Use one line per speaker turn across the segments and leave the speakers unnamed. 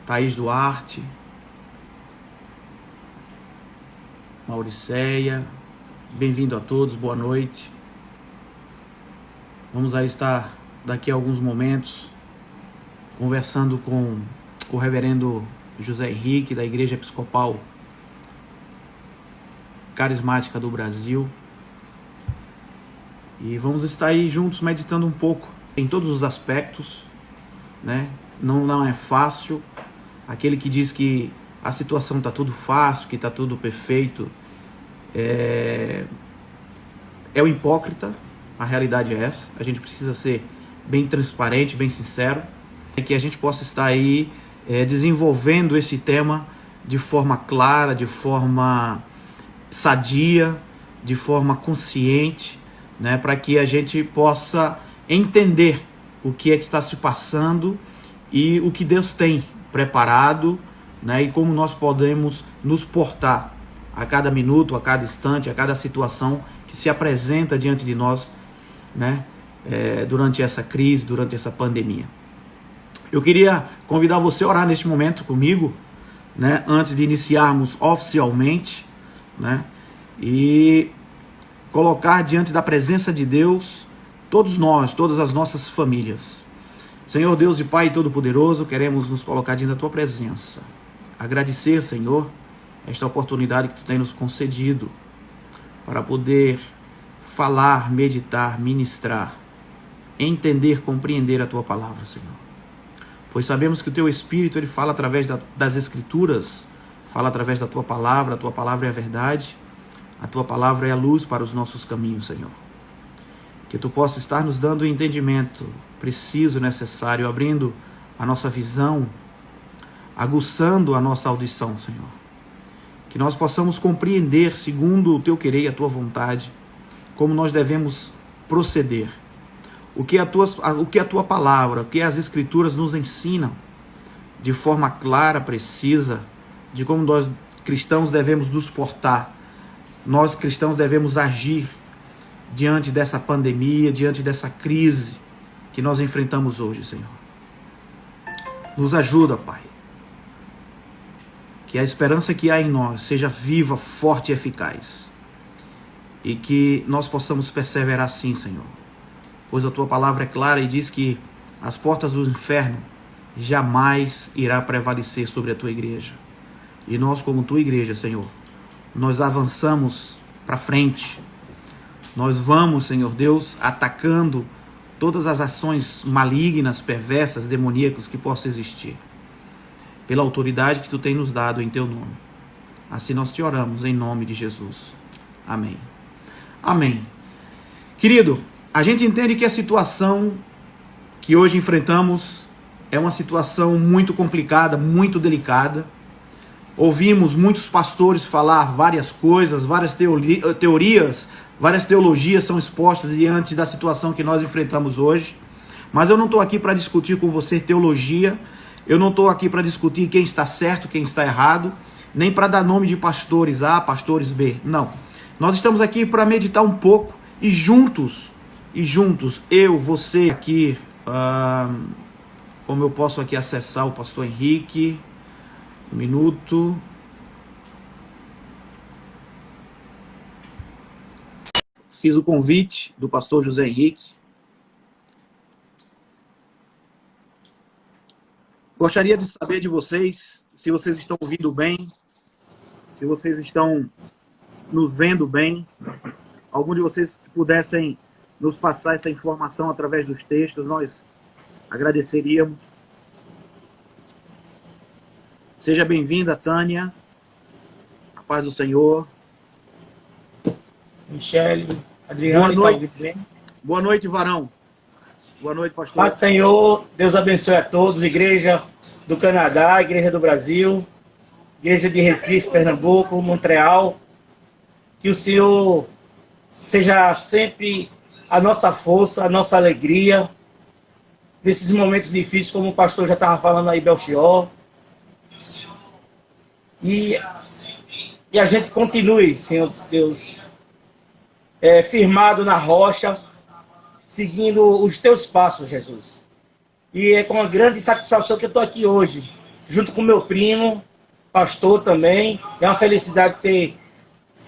Thaís Duarte, Mauriceia, bem-vindo a todos, boa noite. Vamos aí estar daqui a alguns momentos conversando com o reverendo José Henrique, da Igreja Episcopal Carismática do Brasil. E vamos estar aí juntos meditando um pouco em todos os aspectos, né? Não é fácil. Aquele que diz que a situação está tudo fácil, que está tudo perfeito, é o hipócrita. A realidade é essa. A gente precisa ser bem transparente, bem sincero, e que a gente possa estar aí desenvolvendo esse tema de forma clara, de forma sadia, de forma consciente, né, para que a gente possa entender o que é que está se passando e o que Deus tem preparado, né, e como nós podemos nos portar a cada minuto, a cada instante, a cada situação que se apresenta diante de nós, né, durante essa crise, durante essa pandemia. Eu queria convidar você a orar neste momento comigo, né, antes de iniciarmos oficialmente, né, e colocar diante da presença de Deus todos nós, todas as nossas famílias. Senhor Deus e Pai Todo-Poderoso, queremos nos colocar diante da Tua presença. Agradecer, Senhor, esta oportunidade que Tu tem nos concedido para poder falar, meditar, ministrar, entender, compreender a Tua palavra, Senhor. Pois sabemos que o Teu Espírito, Ele fala através das Escrituras, fala através da Tua palavra. A Tua palavra é a verdade, a Tua palavra é a luz para os nossos caminhos, Senhor. Que Tu possa estar nos dando o entendimento preciso, necessário, abrindo a nossa visão, aguçando a nossa audição, Senhor. Que nós possamos compreender, segundo o Teu querer e a Tua vontade, como nós devemos proceder. O que a Tua palavra, o que as Escrituras nos ensinam, de forma clara, precisa, de como nós cristãos devemos nos portar. Nós cristãos devemos agir diante dessa pandemia, diante dessa crise que nós enfrentamos hoje, Senhor. Nos ajuda, Pai. Que a esperança que há em nós seja viva, forte e eficaz. E que nós possamos perseverar sim, Senhor. Pois a Tua palavra é clara e diz que as portas do inferno jamais irá prevalecer sobre a Tua igreja. E nós, como Tua igreja, Senhor, nós avançamos para frente. Nós vamos, Senhor Deus, atacando todas as ações malignas, perversas, demoníacas que possam existir, pela autoridade que Tu tem nos dado em Teu nome. Assim nós te oramos em nome de Jesus. Amém. Amém. Querido, a gente entende que a situação que hoje enfrentamos é uma situação muito complicada, muito delicada. Ouvimos muitos pastores falar várias coisas, várias teorias, várias teologias são expostas diante da situação que nós enfrentamos hoje. Mas eu não estou aqui para discutir com você teologia, eu não estou aqui para discutir quem está certo, quem está errado, nem para dar nome de pastores A, pastores B, não. Nós estamos aqui para meditar um pouco e juntos, eu, você aqui, como eu posso aqui acessar o pastor Henrique, um minuto. Fiz o convite do pastor José Henrique. Gostaria de saber de vocês, se vocês estão ouvindo bem, se vocês estão nos vendo bem. Algum de vocês que pudessem nos passar essa informação através dos textos, nós agradeceríamos. Seja bem-vinda, Tânia. A paz do Senhor.
Michele, Adriano,
boa noite. Boa noite, varão. Boa noite, pastor.
Paz do Senhor, Deus abençoe a todos, Igreja do Canadá, Igreja do Brasil, Igreja de Recife, Pernambuco, Montreal. Que o Senhor seja sempre a nossa força, a nossa alegria, nesses momentos difíceis, como o pastor já estava falando aí, Belchior. E a gente continue, Senhor Deus, firmado na rocha, seguindo os teus passos, Jesus. E é com uma grande satisfação que eu estou aqui hoje, junto com meu primo, pastor também. É uma felicidade ter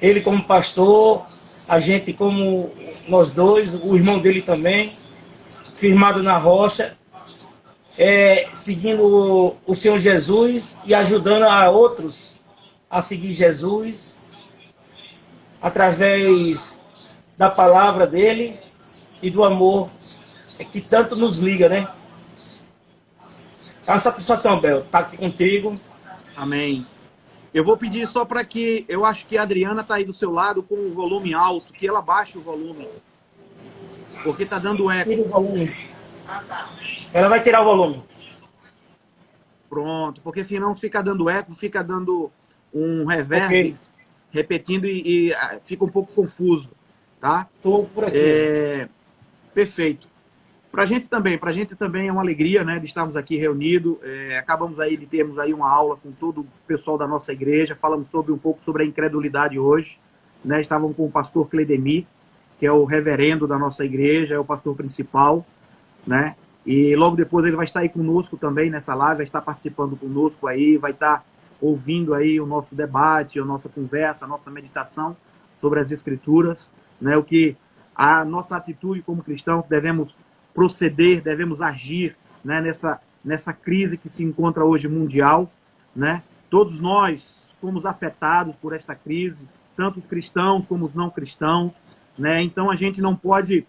ele como pastor, a gente como nós dois, o irmão dele também, firmado na rocha, seguindo o Senhor Jesus e ajudando a outros a seguir Jesus através da palavra dele e do amor que tanto nos liga, né? É uma satisfação, Bel, estar aqui contigo.
Amém. Eu vou pedir só para que, eu acho que a Adriana está aí do seu lado com o volume alto, que ela baixe o volume, porque está dando eco.
Tira o volume. Ela vai tirar o volume.
Pronto, porque senão fica dando eco, fica dando um reverb,
Okay.
repetindo e fica um pouco confuso, tá?
Estou por aqui.
Perfeito. Para a gente também é uma alegria, né, de estarmos aqui reunidos. Acabamos aí de termos aí uma aula com todo o pessoal da nossa igreja, falamos um pouco sobre a incredulidade hoje, né? Estávamos com o pastor Cledemir, que é o reverendo da nossa igreja, é o pastor principal, né? E logo depois ele vai estar aí conosco também nessa live, vai estar participando conosco aí, vai estar ouvindo aí o nosso debate, a nossa conversa, a nossa meditação sobre as Escrituras, né? O que a nossa atitude como cristão, devemos proceder, devemos agir, né? Nessa crise que se encontra hoje mundial, né? Todos nós fomos afetados por esta crise, tanto os cristãos como os não cristãos, né? Então a gente não pode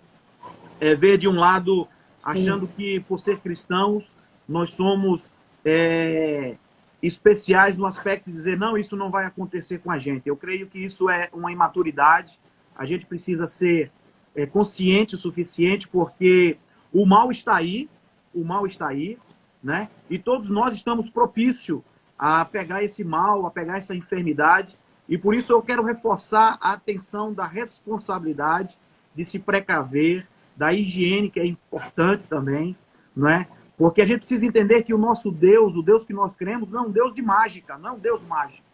ver de um lado achando que por ser cristãos nós somos especiais no aspecto de dizer não, isso não vai acontecer com a gente. Eu creio que isso é uma imaturidade. A gente precisa ser consciente o suficiente, porque o mal está aí, né? E todos nós estamos propícios a pegar esse mal, a pegar essa enfermidade. E por isso eu quero reforçar a atenção da responsabilidade de se precaver, da higiene, que é importante também, não é? Porque a gente precisa entender que o nosso Deus, o Deus que nós cremos, não é um Deus de mágica, não é um Deus mágico,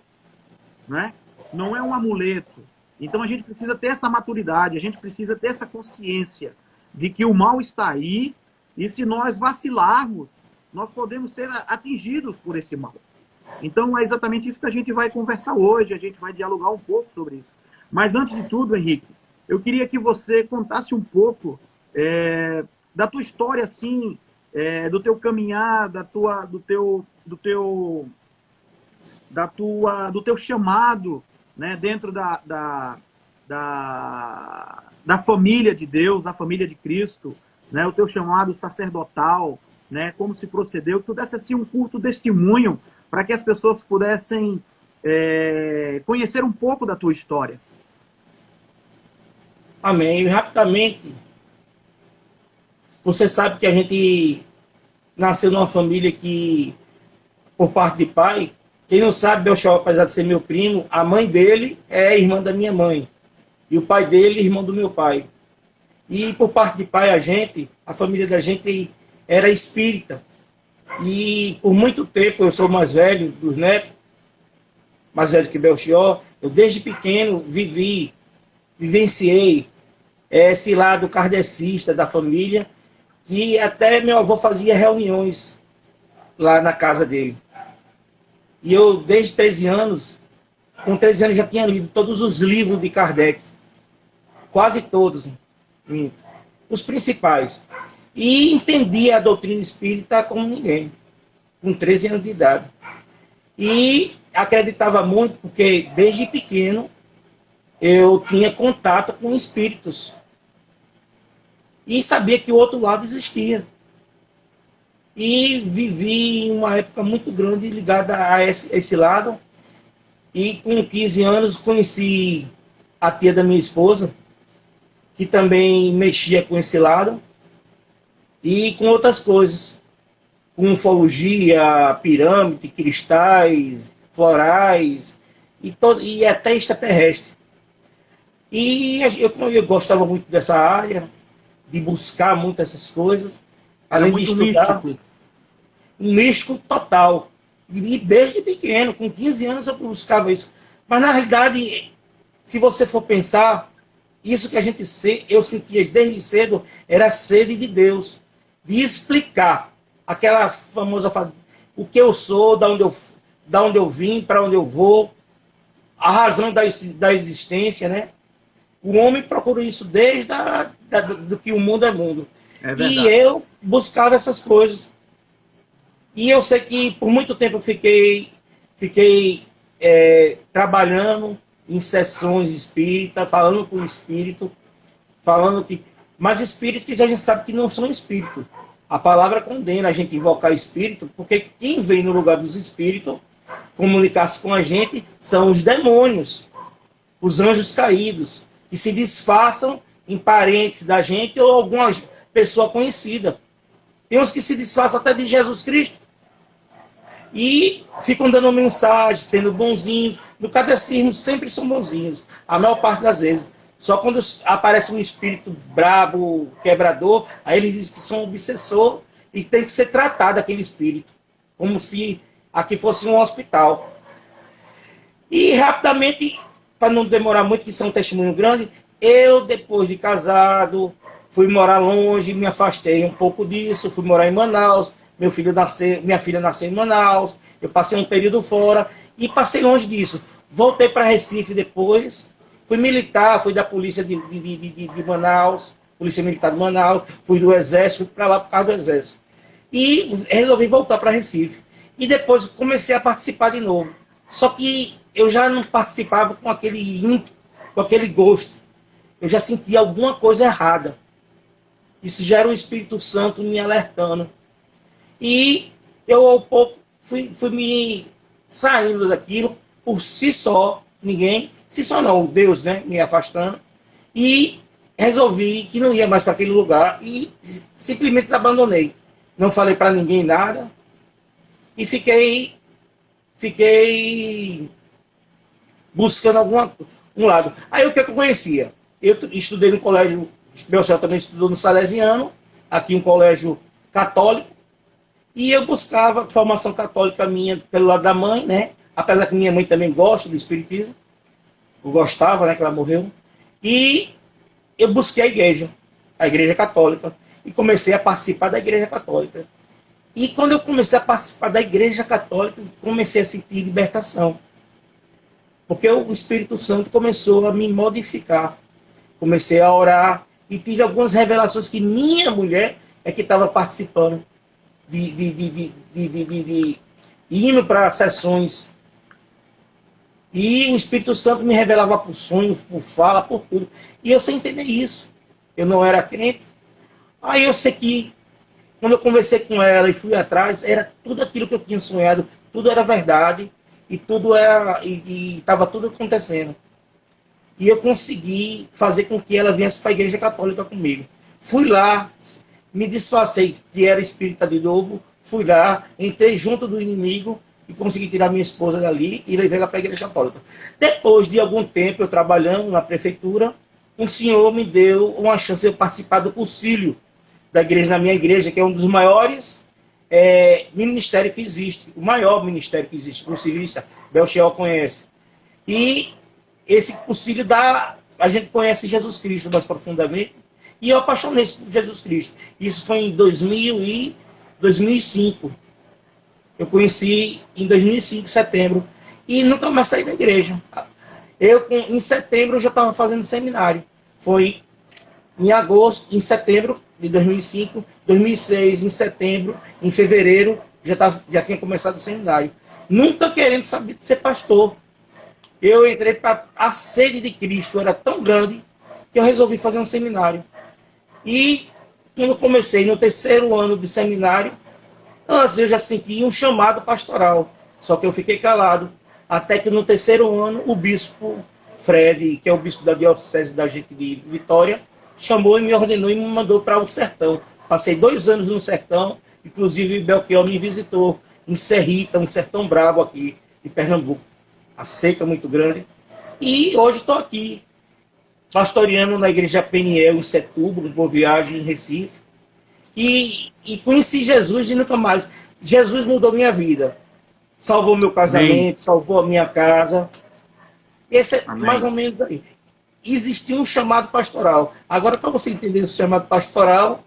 né? Não é um amuleto. Então a gente precisa ter essa maturidade, a gente precisa ter essa consciência de que o mal está aí, e se nós vacilarmos, nós podemos ser atingidos por esse mal. Então é exatamente isso que a gente vai conversar hoje, a gente vai dialogar um pouco sobre isso. Mas antes de tudo, Henrique, eu queria que você contasse um pouco da tua história, assim, do teu caminhar, do teu chamado, né, dentro da família de Deus, da família de Cristo, né, o teu chamado sacerdotal, né, como se procedeu, que tu desse assim um curto testemunho para que as pessoas pudessem conhecer um pouco da tua história.
Amém. Rapidamente, você sabe que a gente nasceu numa família que, por parte de pai, quem não sabe, Belchior, apesar de ser meu primo, a mãe dele é irmã da minha mãe. E o pai dele, irmão do meu pai. E por parte de pai, a família da gente era espírita. E por muito tempo, eu sou mais velho dos netos, mais velho que Belchior, eu desde pequeno vivenciei esse lado kardecista da família, que até meu avô fazia reuniões lá na casa dele. E eu, desde 13 anos, com 13 anos já tinha lido todos os livros de Kardec. Quase todos, os principais. E entendia a doutrina espírita como ninguém, com 13 anos de idade. E acreditava muito, porque desde pequeno eu tinha contato com espíritos. E sabia que o outro lado existia. E vivi em uma época muito grande ligada a esse lado. E com 15 anos conheci a tia da minha esposa, que também mexia com esse lado. E com outras coisas. Com ufologia, pirâmide, cristais, florais e até extraterrestre. E eu gostava muito dessa área, de buscar muito essas coisas, além de estudar. Místico. Um místico total. E desde pequeno, com 15 anos, eu buscava isso. Mas, na realidade, se você for pensar, isso que eu sentia desde cedo era a sede de Deus, de explicar aquela famosa frase, o que eu sou, da onde eu vim, para onde eu vou, a razão da existência, né? O homem procura isso desde do que o mundo é mundo.
É
E
verdade.
eu buscava essas coisas. E eu sei que por muito tempo eu fiquei trabalhando em sessões espíritas, falando com o espírito, falando que... Mas espíritos a gente sabe que não são espíritos. A palavra condena a gente invocar espírito, porque quem vem no lugar dos espíritos comunicar-se com a gente são os demônios, os anjos caídos, que se disfarçam em parentes da gente ou alguma pessoa conhecida. Tem uns que se disfarçam até de Jesus Cristo e ficam dando mensagem, sendo bonzinhos. No catecismo sempre são bonzinhos, a maior parte das vezes. Só quando aparece um espírito brabo, quebrador, aí eles dizem que são obsessor e tem que ser tratado aquele espírito, como se aqui fosse um hospital. E rapidamente, para não demorar muito, que isso é um testemunho grande, eu, depois de casado, fui morar longe, me afastei um pouco disso, fui morar em Manaus, minha filha nasceu em Manaus, eu passei um período fora e passei longe disso. Voltei para Recife depois, fui militar, fui da polícia de Manaus, polícia militar de Manaus, fui do exército, fui para lá por causa do exército. E resolvi voltar para Recife. E depois comecei a participar de novo. Só que eu já não participava com aquele ímpeto, com aquele gosto. Eu já sentia alguma coisa errada. Isso já era o Espírito Santo me alertando. E eu, ao pouco, fui me saindo daquilo, por si só, ninguém, se só não, Deus, né, me afastando. E resolvi que não ia mais para aquele lugar e simplesmente abandonei. Não falei para ninguém nada. E fiquei buscando um lado. Aí o que eu conhecia? Eu estudei no colégio, Belcel também estudou no Salesiano, aqui um colégio católico, e eu buscava formação católica minha pelo lado da mãe, né? Apesar que minha mãe também gosta do espiritismo, eu gostava, né, que ela morreu, e eu busquei a igreja católica, e comecei a participar da igreja católica. E quando eu comecei a participar da igreja católica, comecei a sentir libertação. Porque o Espírito Santo começou a me modificar. Comecei a orar e tive algumas revelações que minha mulher é que estava participando de indo para sessões. E o Espírito Santo me revelava por sonhos, por fala, por tudo. E eu sem entender isso. Eu não era crente. Aí eu sei que quando eu conversei com ela e fui atrás, era tudo aquilo que eu tinha sonhado, tudo era verdade e tudo era e estava tudo acontecendo. E eu consegui fazer com que ela viesse para a igreja católica comigo. Fui lá, me disfarcei que era espírita de novo, fui lá, entrei junto do inimigo e consegui tirar minha esposa dali e levei ela para a igreja católica. Depois de algum tempo eu trabalhando na prefeitura, um senhor me deu uma chance de eu participar do concílio da igreja, na minha igreja, que é um dos maiores ministérios que existe, o maior ministério que existe, concilista, Belchior conhece. E esse concílio a gente conhece Jesus Cristo mais profundamente, e eu apaixonei por Jesus Cristo. Isso foi em 2005. Eu conheci em 2005, setembro, e nunca mais saí da igreja. Em setembro, eu já estava fazendo seminário. Foi em agosto, em setembro de 2005, 2006, em setembro, em fevereiro, já tinha começado o seminário. Nunca querendo saber de ser pastor. Eu entrei para a sede de Cristo, era tão grande, que eu resolvi fazer um seminário. E quando comecei no terceiro ano de seminário, antes eu já sentia um chamado pastoral, só que eu fiquei calado. Até que no terceiro ano, o bispo Fred, que é o bispo da diocese da gente de Vitória, chamou e me ordenou e me mandou para o sertão. Passei 2 anos no sertão, inclusive Belchior me visitou em Serrita, um sertão bravo aqui de Pernambuco. A seca muito grande. E hoje estou aqui, pastoreando na igreja Peniel, em Setúbal, em Boa Viagem, em Recife. E conheci Jesus e nunca mais. Jesus mudou minha vida. Salvou meu casamento, Amém. Salvou a minha casa. Esse é Amém. Mais ou menos aí. Existia um chamado pastoral. Agora, para você entender o chamado pastoral,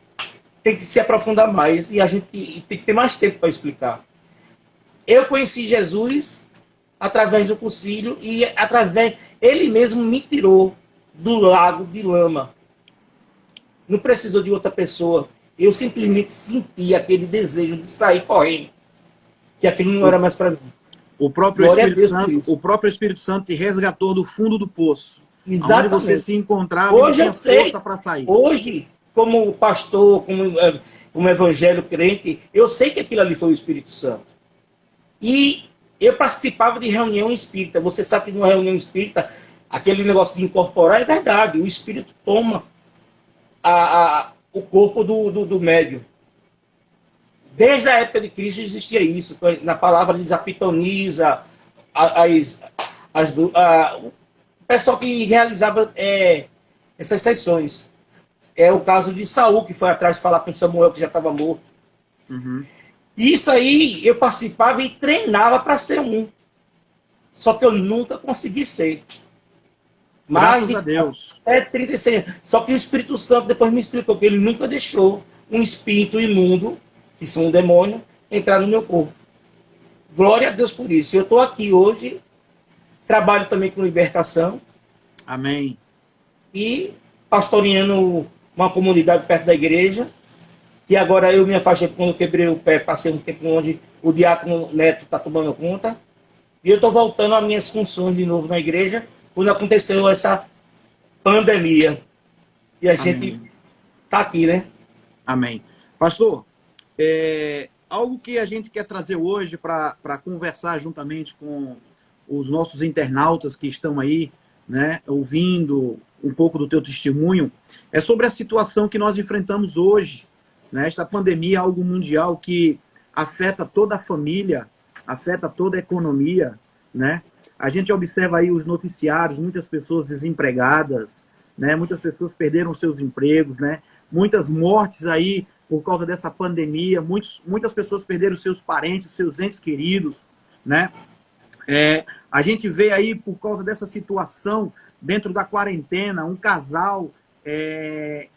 tem que se aprofundar mais e a gente tem que ter mais tempo para explicar. Eu conheci Jesus através do concílio e ele mesmo me tirou do lago de lama. Não precisou de outra pessoa. Eu simplesmente senti aquele desejo de sair correndo, que aquilo não era mais para mim.
O próprio Espírito Santo te resgatou do fundo do poço.
Exatamente.
Onde você se encontrava
hoje
e não tinha força para sair.
Hoje, como pastor, como evangelho crente, eu sei que aquilo ali foi o Espírito Santo. E eu participava de reunião espírita. Você sabe que numa reunião espírita, aquele negócio de incorporar é verdade. O Espírito toma o corpo do médium. Desde a época de Cristo existia isso. Na palavra diz a pitoniza, o pessoal que realizava essas sessões. É o caso de Saul, que foi atrás de falar com Samuel, que já estava morto.
Uhum.
Isso aí eu participava e treinava para ser um. Só que eu nunca consegui ser.
Graças a Deus.
36 anos. Só que o Espírito Santo depois me explicou que ele nunca deixou um espírito imundo, que são um demônio, entrar no meu corpo. Glória a Deus por isso. Eu estou aqui hoje, trabalho também com libertação.
Amém.
E pastoreando uma comunidade perto da igreja. E agora eu me afastei quando eu quebrei o pé, passei um tempo onde o diácono Neto está tomando conta. E eu estou voltando às minhas funções de novo na igreja, quando aconteceu essa pandemia. E a gente está aqui, né?
Amém. Pastor, algo que a gente quer trazer hoje para conversar juntamente com os nossos internautas que estão aí, né, ouvindo um pouco do teu testemunho, é sobre a situação que nós enfrentamos hoje, né? Esta pandemia é algo mundial que afeta toda a família, afeta toda a economia, né? A gente observa aí os noticiários, muitas pessoas desempregadas, né? Muitas pessoas perderam seus empregos, né? Muitas mortes aí por causa dessa pandemia, muitas pessoas perderam seus parentes, seus entes queridos, né? A gente vê aí, por causa dessa situação, dentro da quarentena, um casal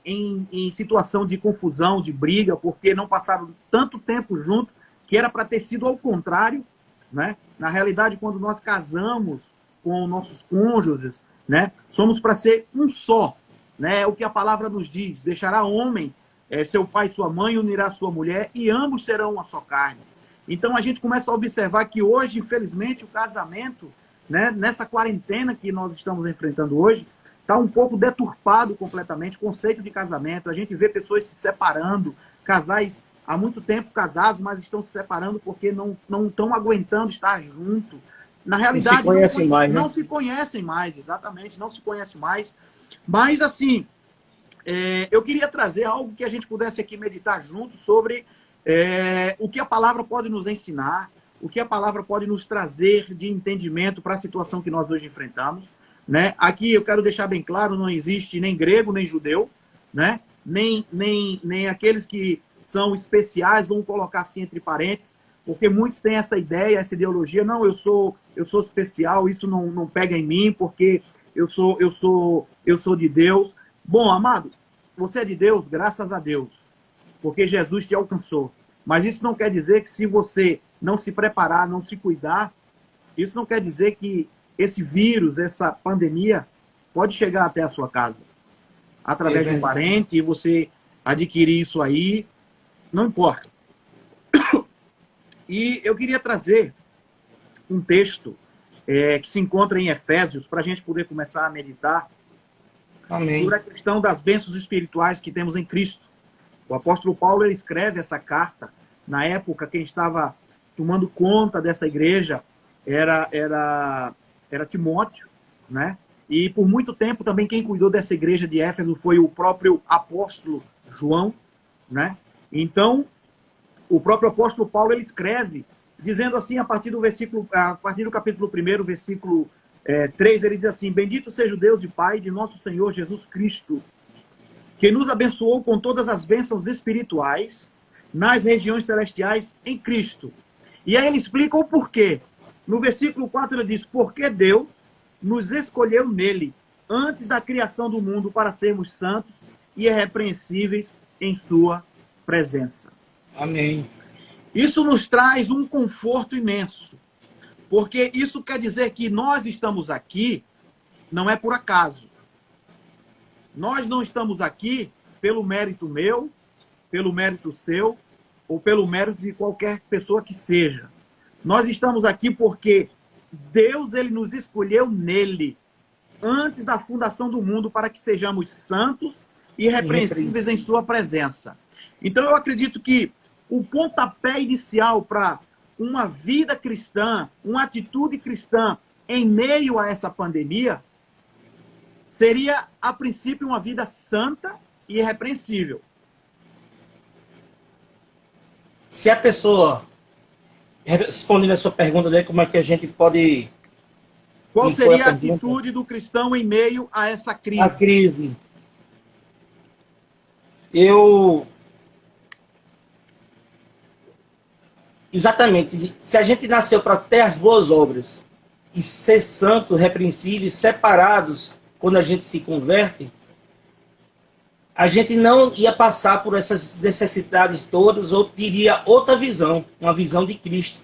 em situação de confusão, de briga, porque não passaram tanto tempo junto, que era para ter sido ao contrário, né? Na realidade, quando nós casamos com nossos cônjuges, né, somos para ser um só, né? É o que a palavra nos diz: deixará homem, seu pai e sua mãe, unirá sua mulher, e ambos serão uma só carne. Então a gente começa a observar que hoje, infelizmente, o casamento, né, nessa quarentena que nós estamos enfrentando hoje, está um pouco deturpado completamente o conceito de casamento. A gente vê pessoas se separando, casais há muito tempo casados, mas estão se separando porque não estão aguentando estar junto. Na realidade, não se conhecem mais, exatamente, não se conhecem mais. Mas, assim, eu queria trazer algo que a gente pudesse aqui meditar junto sobre o que a palavra pode nos ensinar, o que a palavra pode nos trazer de entendimento para a situação que nós hoje enfrentamos. Né? Aqui eu quero deixar bem claro, não existe nem grego, nem judeu, né? nem aqueles que são especiais, vamos colocar assim entre parênteses, porque muitos têm essa ideia, essa ideologia: não, eu sou especial, isso não pega em mim, porque eu sou de Deus. Bom, amado, você é de Deus, graças a Deus, porque Jesus te alcançou. Mas isso não quer dizer que, se você não se preparar, não se cuidar, isso não quer dizer que esse vírus, essa pandemia, pode chegar até a sua casa através de um parente, e você adquirir isso aí, não importa. E eu queria trazer um texto que se encontra em Efésios, para a gente poder começar a meditar. Amém. Sobre a questão das bênçãos espirituais que temos em Cristo. O apóstolo Paulo, ele escreve essa carta. Na época, quem estava tomando conta dessa igreja era Timóteo, né? E por muito tempo também quem cuidou dessa igreja de Éfeso foi o próprio apóstolo João, né? Então, o próprio apóstolo Paulo, ele escreve, dizendo assim, a partir do capítulo 1, versículo 3, ele diz assim: bendito seja o Deus e Pai de nosso Senhor Jesus Cristo, que nos abençoou com todas as bênçãos espirituais nas regiões celestiais em Cristo. E aí ele explica o porquê. No versículo 4 ele diz: porque Deus nos escolheu nele, antes da criação do mundo, para sermos santos e irrepreensíveis em sua presença.
Amém.
Isso nos traz um conforto imenso, porque isso quer dizer que nós estamos aqui não é por acaso. Nós não estamos aqui pelo mérito meu, pelo mérito seu, ou pelo mérito de qualquer pessoa que seja. Nós estamos aqui porque Deus, ele nos escolheu nele, antes da fundação do mundo, para que sejamos santos e irrepreensíveis em sua presença. Então eu acredito que o pontapé inicial para uma vida cristã, uma atitude cristã em meio a essa pandemia, seria, a princípio, uma vida santa e irrepreensível.
Se a pessoa, respondendo a sua pergunta, né, como é que a gente pode...
Qual seria a atitude do cristão em meio a essa crise?
A crise. Exatamente. Se a gente nasceu para ter as boas obras e ser santo, repreensíveis, separados quando a gente se converte, a gente não ia passar por essas necessidades todas, ou teria outra visão, uma visão de Cristo.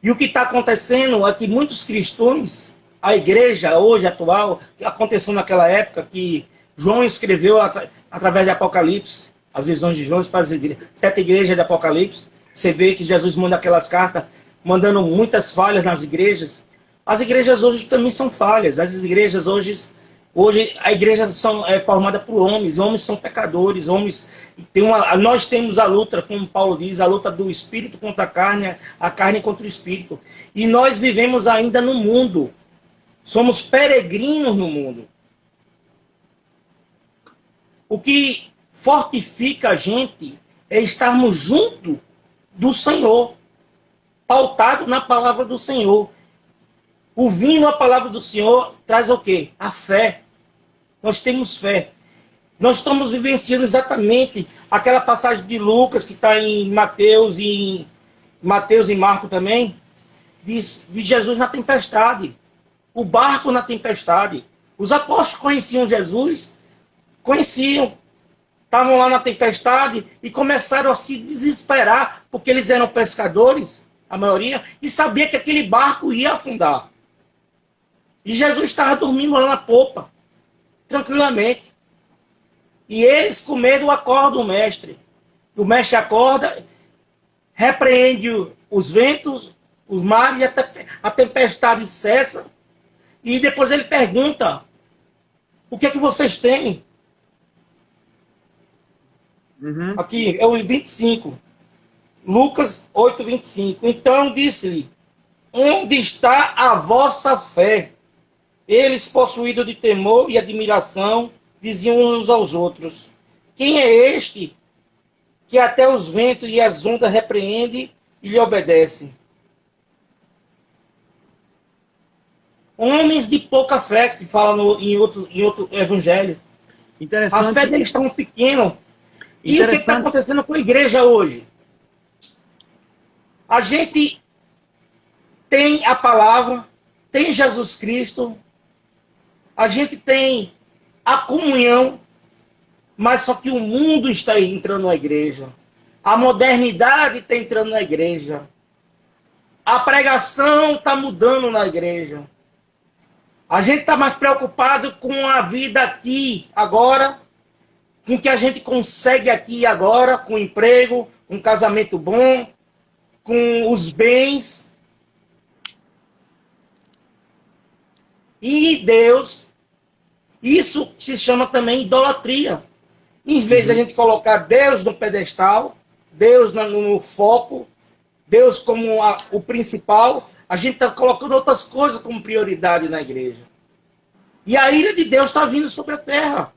E o que está acontecendo é que muitos cristãos, a igreja hoje atual, que aconteceu naquela época que João escreveu através de Apocalipse, as visões de João para as 7 igrejas de Apocalipse, você vê que Jesus manda aquelas cartas, mandando muitas falhas nas igrejas. As igrejas hoje também são falhas. As igrejas hoje a igreja é formada por homens são pecadores, nós temos a luta, como Paulo diz, a luta do espírito contra a carne contra o espírito. E nós vivemos ainda no mundo. Somos peregrinos no mundo. O que fortifica a gente é estarmos junto do Senhor, pautado na palavra do Senhor. Ouvindo a palavra do Senhor traz o quê? A fé. Nós temos fé. Nós estamos vivenciando exatamente aquela passagem de Lucas que está em Mateus e Marcos também, de Jesus na tempestade. O barco na tempestade. Os apóstolos conheciam Jesus, estavam lá na tempestade e começaram a se desesperar, porque eles eram pescadores, a maioria, e sabia que aquele barco ia afundar. E Jesus estava dormindo lá na popa, tranquilamente. E eles, com medo, acordam o mestre. O mestre acorda, repreende os ventos, os mares, e a tempestade cessa. E depois ele pergunta: o que é que vocês têm? Aqui é o 25. Lucas 8, 25. Então disse-lhe: onde está a vossa fé? Eles, possuídos de temor e admiração, diziam uns aos outros: quem é este que até os ventos e as ondas repreende e lhe obedecem? Homens de pouca fé, que fala em outro evangelho.
Interessante.
A fé deles está muito pequena. E o que está acontecendo com a igreja hoje? A gente tem a palavra, tem Jesus Cristo, a gente tem a comunhão, mas só que o mundo está entrando na igreja. A modernidade está entrando na igreja. A pregação está mudando na igreja. A gente está mais preocupado com a vida aqui, agora, com o que a gente consegue aqui agora, com emprego, um casamento bom, com os bens. E Deus, isso se chama também idolatria. Em vez de a gente colocar Deus no pedestal, Deus no foco, Deus como o principal, a gente está colocando outras coisas como prioridade na igreja. E a ira de Deus está vindo sobre a terra.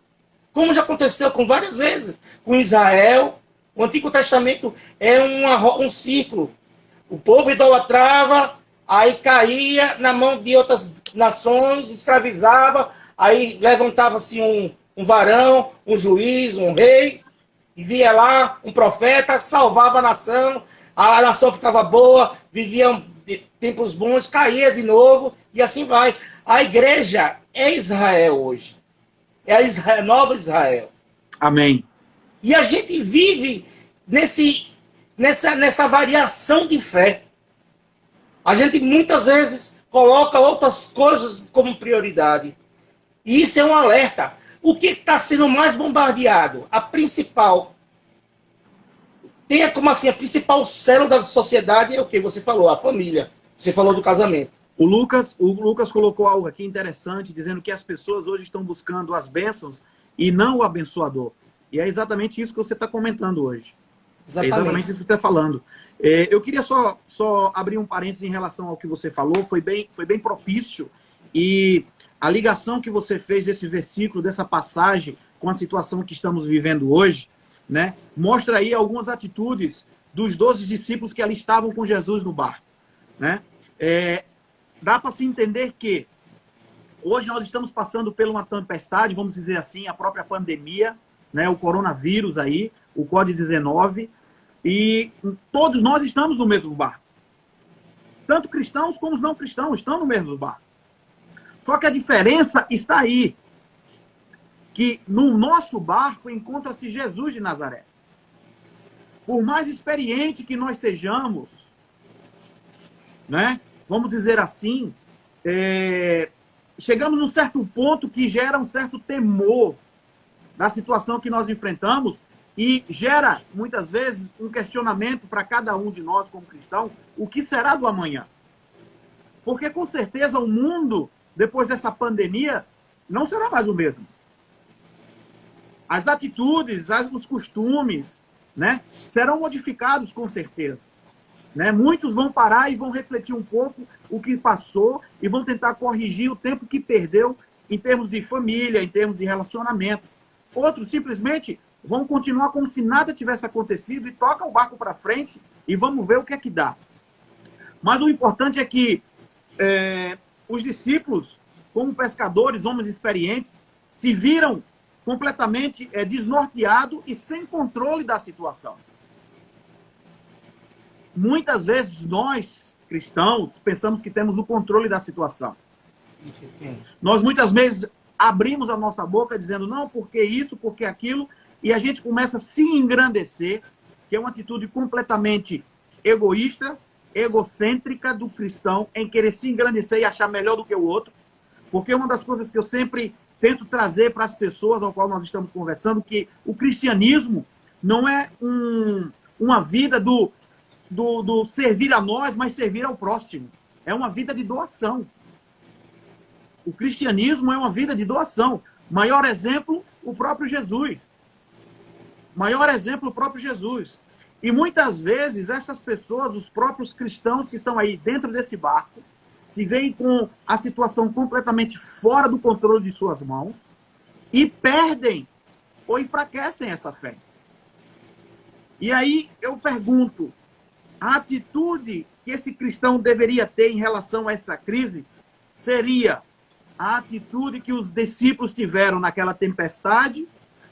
Como já aconteceu com várias vezes. Com Israel, o Antigo Testamento é um círculo. O povo idolatrava, aí caía na mão de outras nações, escravizava, aí levantava-se um varão, um juiz, um rei, e via lá um profeta, salvava a nação ficava boa, viviam tempos bons, caía de novo, e assim vai. A igreja é Israel hoje. É a nova Israel.
Amém.
E a gente vive nessa variação de fé. A gente muitas vezes coloca outras coisas como prioridade. E isso é um alerta. O que está sendo mais bombardeado? A principal. Tenha como assim, a principal célula da sociedade é o que você falou, a família. Você falou do casamento.
O Lucas colocou algo aqui interessante, dizendo que as pessoas hoje estão buscando as bênçãos e não o abençoador. E é exatamente isso que você está comentando hoje.
Exatamente.
É exatamente isso que você está falando. Eu queria só abrir um parênteses em relação ao que você falou, foi bem propício, e a ligação que você fez desse versículo, dessa passagem, com a situação que estamos vivendo hoje, né, mostra aí algumas atitudes dos 12 discípulos que ali estavam com Jesus no barco. Né? Dá para se entender que hoje nós estamos passando por uma tempestade, vamos dizer assim, a própria pandemia, né, o coronavírus aí, o Covid-19, e todos nós estamos no mesmo barco. Tanto cristãos como os não cristãos estão no mesmo barco. Só que a diferença está aí, que no nosso barco encontra-se Jesus de Nazaré. Por mais experiente que nós sejamos, né, vamos dizer assim, chegamos num certo ponto que gera um certo temor da situação que nós enfrentamos e gera, muitas vezes, um questionamento para cada um de nós como cristão, o que será do amanhã? Porque, com certeza, o mundo, depois dessa pandemia, não será mais o mesmo. As atitudes, os costumes, né, serão modificados, com certeza. Né? Muitos vão parar e vão refletir um pouco o que passou e vão tentar corrigir o tempo que perdeu em termos de família, em termos de relacionamento. Outros simplesmente vão continuar como se nada tivesse acontecido e toca o barco para frente e vamos ver o que é que dá. Mas o importante é que os discípulos, como pescadores, homens experientes, se viram completamente desnorteados e sem controle da situação. Muitas vezes nós, cristãos, pensamos que temos o controle da situação. Nós muitas vezes abrimos a nossa boca dizendo não, porque isso, porque aquilo, e a gente começa a se engrandecer, que é uma atitude completamente egoísta, egocêntrica do cristão, em querer se engrandecer e achar melhor do que o outro, porque uma das coisas que eu sempre tento trazer para as pessoas ao qual nós estamos conversando, que o cristianismo não é uma vida do servir a nós, mas servir ao próximo. É uma vida de doação. O cristianismo é uma vida de doação. Maior exemplo, o próprio Jesus. Maior exemplo, o próprio Jesus. E muitas vezes essas pessoas, os próprios cristãos que estão aí dentro desse barco, se veem com a situação completamente fora do controle de suas mãos e perdem ou enfraquecem essa fé. E aí eu pergunto, a atitude que esse cristão deveria ter em relação a essa crise seria a atitude que os discípulos tiveram naquela tempestade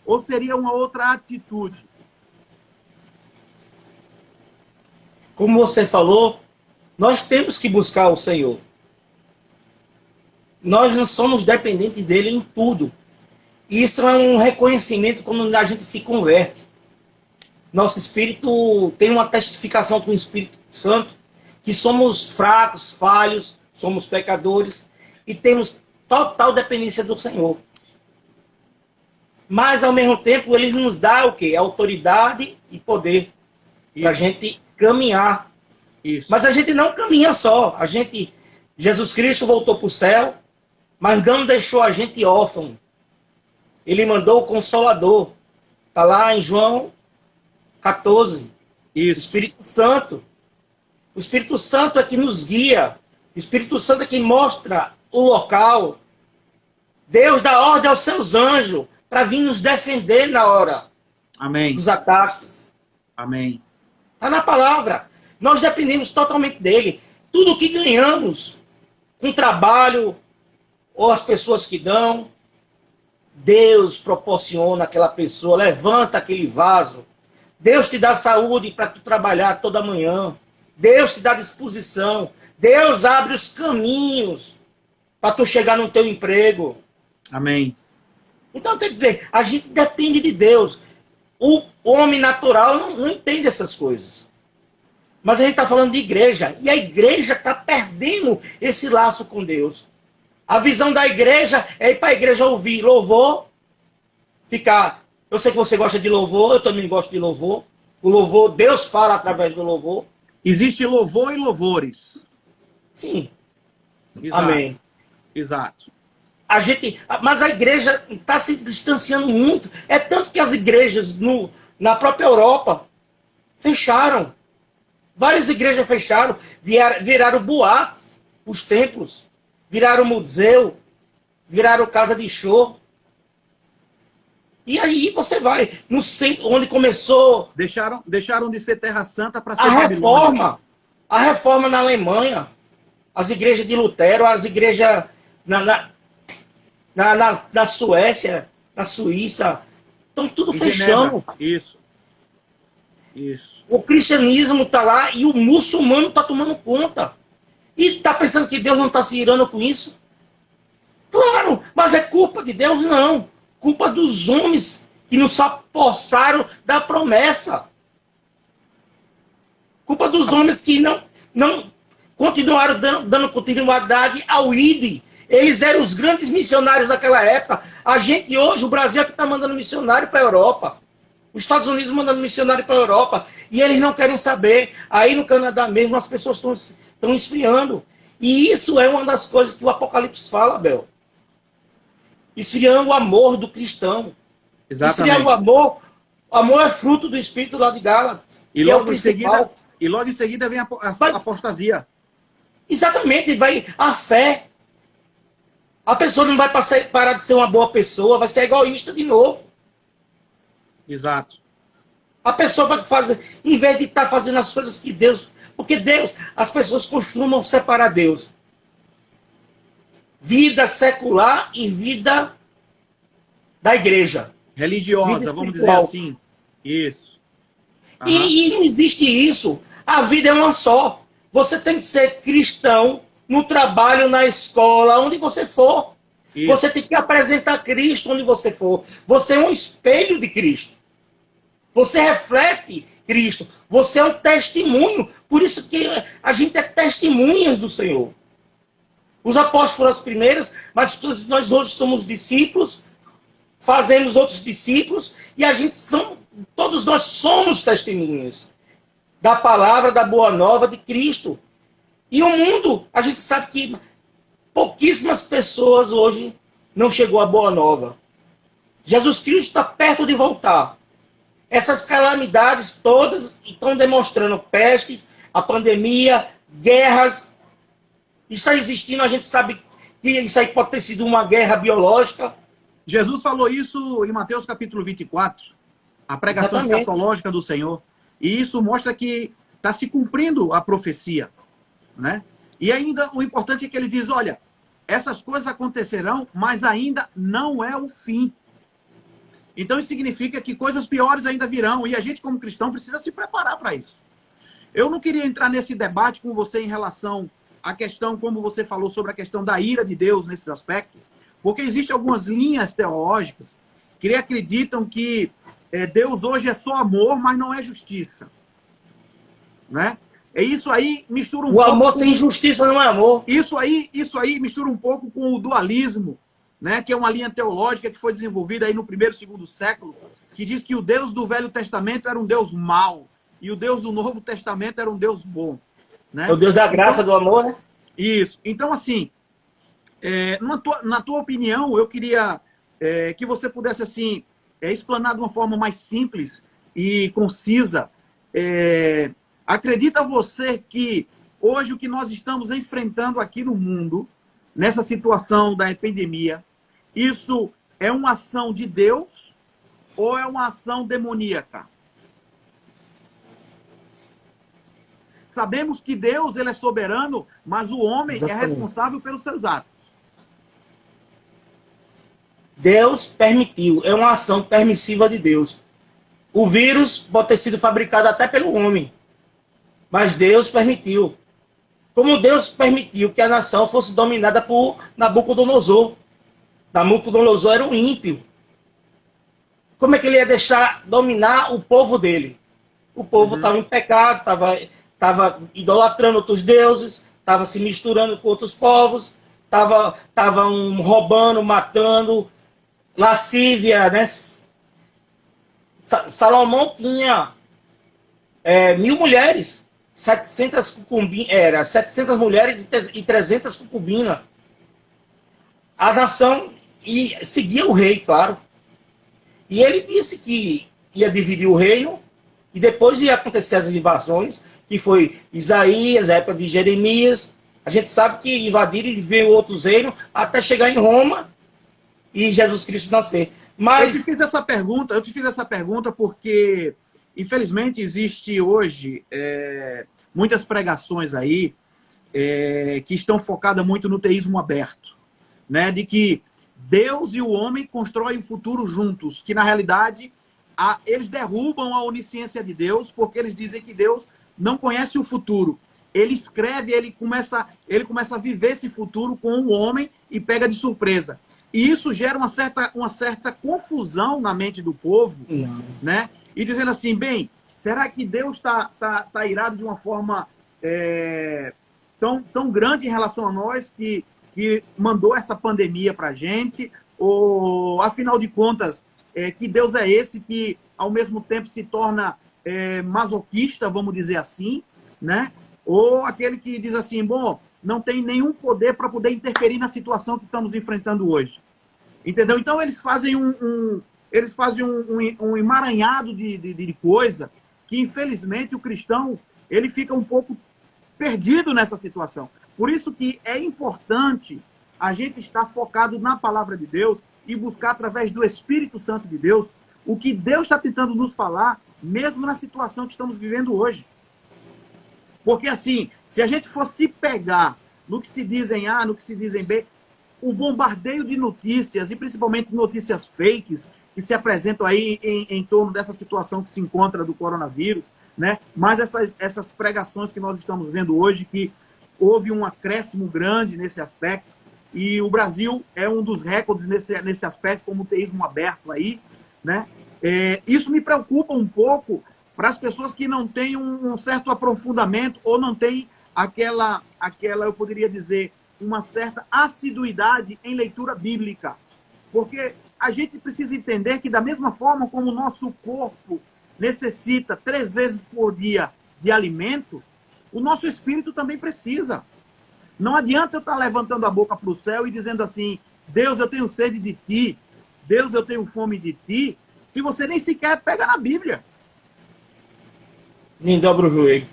ou seria uma outra atitude?
Como você falou, nós temos que buscar o Senhor. Nós não somos dependentes dele em tudo. Isso é um reconhecimento quando a gente se converte. Nosso espírito tem uma testificação com o Espírito Santo que somos fracos, falhos, somos pecadores e temos total dependência do Senhor. Mas, ao mesmo tempo, ele nos dá o quê? Autoridade e poder para a gente caminhar.
Isso.
Mas a gente não caminha só. Jesus Cristo voltou para o céu, mas não deixou a gente órfão. Ele mandou o Consolador. Está lá em João 14.
Isso.
O Espírito Santo. O Espírito Santo é que nos guia. O Espírito Santo é que mostra o local. Deus dá ordem aos seus anjos para vir nos defender na hora
Amém.
dos ataques.
Amém.
Está na palavra. Nós dependemos totalmente dele. Tudo que ganhamos com trabalho ou as pessoas que dão, Deus proporciona aquela pessoa, levanta aquele vaso. Deus te dá saúde para tu trabalhar toda manhã. Deus te dá disposição. Deus abre os caminhos para tu chegar no teu emprego.
Amém.
Então, quer dizer, a gente depende de Deus. O homem natural não entende essas coisas. Mas a gente está falando de igreja. E a igreja está perdendo esse laço com Deus. A visão da igreja é ir para a igreja ouvir louvor, ficar... Eu sei que você gosta de louvor, eu também gosto de louvor. O louvor, Deus fala através do louvor.
Existe louvor e louvores.
Sim.
Exato.
Amém.
Exato.
Mas a igreja está se distanciando muito. É tanto que as igrejas na própria Europa fecharam. Várias igrejas fecharam, viraram boates, os templos, viraram museu, viraram casa de show. E aí você vai no centro, onde começou
Deixaram de ser Terra Santa para ser
a
Babilônia.
reforma na Alemanha, as igrejas de Lutero, as igrejas na Suécia, na Suíça, estão tudo fechando.
Isso. Isso.
O cristianismo está lá e o muçulmano está tomando conta. E está pensando que Deus não está se irando com isso? Claro, mas é culpa de Deus? Não. Culpa dos homens que não se apossaram da promessa. Culpa dos homens que não continuaram dando continuidade ao ID. Eles eram os grandes missionários daquela época. A gente hoje, o Brasil é que está mandando missionário para a Europa. Os Estados Unidos mandando missionário para a Europa. E eles não querem saber. Aí no Canadá mesmo as pessoas estão esfriando. E isso é uma das coisas que o Apocalipse fala, Bel. Esfriando o amor do cristão.
Exatamente.
Esfriando o amor. O amor é fruto do Espírito lá de Gálatas.
E logo em seguida vem a apostasia.
Exatamente. Vai a fé. A pessoa não vai parar de ser uma boa pessoa. Vai ser egoísta de novo.
Exato.
A pessoa vai fazer, em vez de estar fazendo as coisas que Deus... Porque Deus, as pessoas costumam separar Deus. Vida secular e vida da igreja.
Religiosa, vamos dizer assim. Isso. Uhum.
E não existe isso. A vida é uma só. Você tem que ser cristão no trabalho, na escola, onde você for. Isso. Você tem que apresentar Cristo onde você for. Você é um espelho de Cristo. Você reflete Cristo. Você é um testemunho. Por isso que a gente é testemunhas do Senhor. Os apóstolos foram as primeiras, mas nós hoje somos discípulos, fazemos outros discípulos, e todos nós somos testemunhas da palavra, da boa nova de Cristo. E o mundo, a gente sabe que pouquíssimas pessoas hoje não chegou à boa nova. Jesus Cristo está perto de voltar. Essas calamidades todas estão demonstrando pestes, a pandemia, guerras. Está existindo, a gente sabe que isso aí pode ter sido uma guerra biológica.
Jesus falou isso em Mateus capítulo 24, a pregação escatológica do Senhor. E isso mostra que está se cumprindo a profecia, né? E ainda o importante é que ele diz, olha, essas coisas acontecerão, mas ainda não é o fim. Então isso significa que coisas piores ainda virão, e a gente como cristão precisa se preparar para isso. Eu não queria entrar nesse debate com você em relação à questão, como você falou, sobre a questão da ira de Deus nesses aspectos, porque existem algumas linhas teológicas que acreditam que Deus hoje é só amor, mas não é justiça. Né? E isso aí mistura um pouco...
O amor sem justiça não é amor.
Isso aí mistura um pouco com o dualismo, né? Que é uma linha teológica que foi desenvolvida aí no primeiro e segundo século, que diz que o Deus do Velho Testamento era um Deus mau e o Deus do Novo Testamento era um Deus bom. Né?
É o Deus da graça, do amor, né?
Isso. Então, assim, na tua opinião, eu queria que você pudesse, assim, explanar de uma forma mais simples e concisa. Acredita você que hoje o que nós estamos enfrentando aqui no mundo, nessa situação da epidemia, isso é uma ação de Deus ou é uma ação demoníaca? Sabemos que Deus ele é soberano, mas o homem é responsável pelos seus atos.
Deus permitiu, é uma ação permissiva de Deus. O vírus pode ter sido fabricado até pelo homem, mas Deus permitiu. Como Deus permitiu que a nação fosse dominada por Nabucodonosor. Nabucodonosor era um ímpio. Como é que ele ia deixar dominar o povo dele? O povo estava em pecado, estava idolatrando outros deuses, estava se misturando com outros povos, estavam roubando, matando, lascívia, né? Salomão tinha 1000 mulheres, 700 mulheres e 300 concubinas. A nação seguia o rei, claro. E ele disse que ia dividir o reino, e depois ia acontecer as invasões, que foi Isaías, a época de Jeremias. A gente sabe que invadiram e veio outros reinos, até chegar em Roma e Jesus Cristo nascer. Mas
eu te fiz essa pergunta porque, infelizmente, existe hoje muitas pregações aí que estão focadas muito no teísmo aberto, né? De que Deus e o homem constroem o futuro juntos, que na realidade eles derrubam a onisciência de Deus, porque eles dizem que Deus não conhece o futuro. Ele escreve, ele começa a viver esse futuro com o homem e pega de surpresa. E isso gera uma certa confusão na mente do povo, né? E dizendo assim, bem, será que Deus tá irado de uma forma tão grande em relação a nós que mandou essa pandemia para a gente? Ou, afinal de contas, que Deus é esse que, ao mesmo tempo, se torna masoquista, vamos dizer assim, né? Ou aquele que diz assim, bom, não tem nenhum poder para poder interferir na situação que estamos enfrentando hoje. Entendeu? Então, eles fazem um emaranhado de coisa que, infelizmente, o cristão ele fica um pouco perdido nessa situação. Por isso que é importante a gente estar focado na palavra de Deus e buscar, através do Espírito Santo de Deus, o que Deus está tentando nos falar, mesmo na situação que estamos vivendo hoje. Porque, assim, se a gente fosse pegar no que se dizem A, no que se dizem B, o bombardeio de notícias, e principalmente notícias fakes, que se apresentam aí em torno dessa situação que se encontra do coronavírus, né? Mas essas pregações que nós estamos vendo hoje, que houve um acréscimo grande nesse aspecto, e o Brasil é um dos recordes nesse aspecto, como o teísmo aberto aí, né? Isso me preocupa um pouco para as pessoas que não têm um certo aprofundamento ou não têm aquela, eu poderia dizer, uma certa assiduidade em leitura bíblica. Porque a gente precisa entender que, da mesma forma como o nosso corpo necessita 3 vezes por dia de alimento, o nosso espírito também precisa. Não adianta eu estar levantando a boca para o céu e dizendo assim, Deus, eu tenho sede de ti, Deus, eu tenho fome de ti, se você nem sequer pega na Bíblia.
Nem dobra o joelho.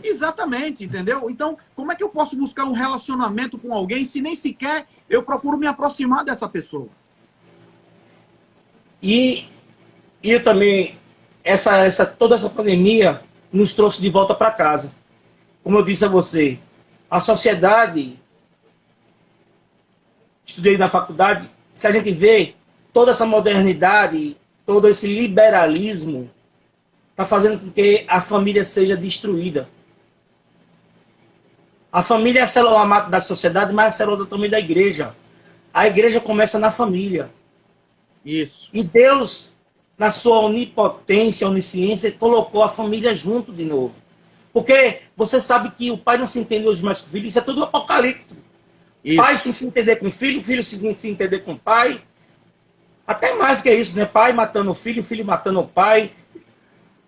Exatamente, entendeu? Então, como é que eu posso buscar um relacionamento com alguém se nem sequer eu procuro me aproximar dessa pessoa?
E também, toda essa pandemia nos trouxe de volta para casa. Como eu disse a você, a sociedade, estudei na faculdade, se a gente vê toda essa modernidade, todo esse liberalismo, está fazendo com que a família seja destruída. A família é a célula mata da sociedade, mas é a célula também da igreja. A igreja começa na família.
Isso.
E Deus, na sua onipotência, onisciência, colocou a família junto de novo. Porque você sabe que o pai não se entende hoje mais com o filho, isso é tudo apocalíptico.
Isso.
Pai sem se entender com o filho sem se entender com o pai. Até mais do que isso, né? Pai matando o filho matando o pai.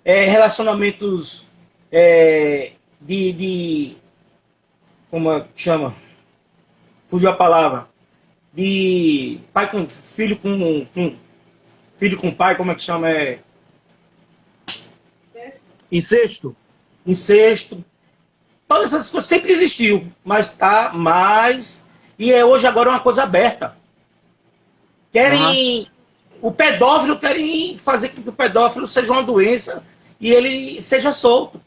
Relacionamentos como é que chama? Fugiu a palavra. De pai com filho, filho com pai, como é que chama?
Incesto.
Incesto. Todas essas coisas sempre existiu, mas tá mais. E hoje agora é uma coisa aberta. Querem. O pedófilo querem fazer com que o pedófilo seja uma doença e ele seja solto.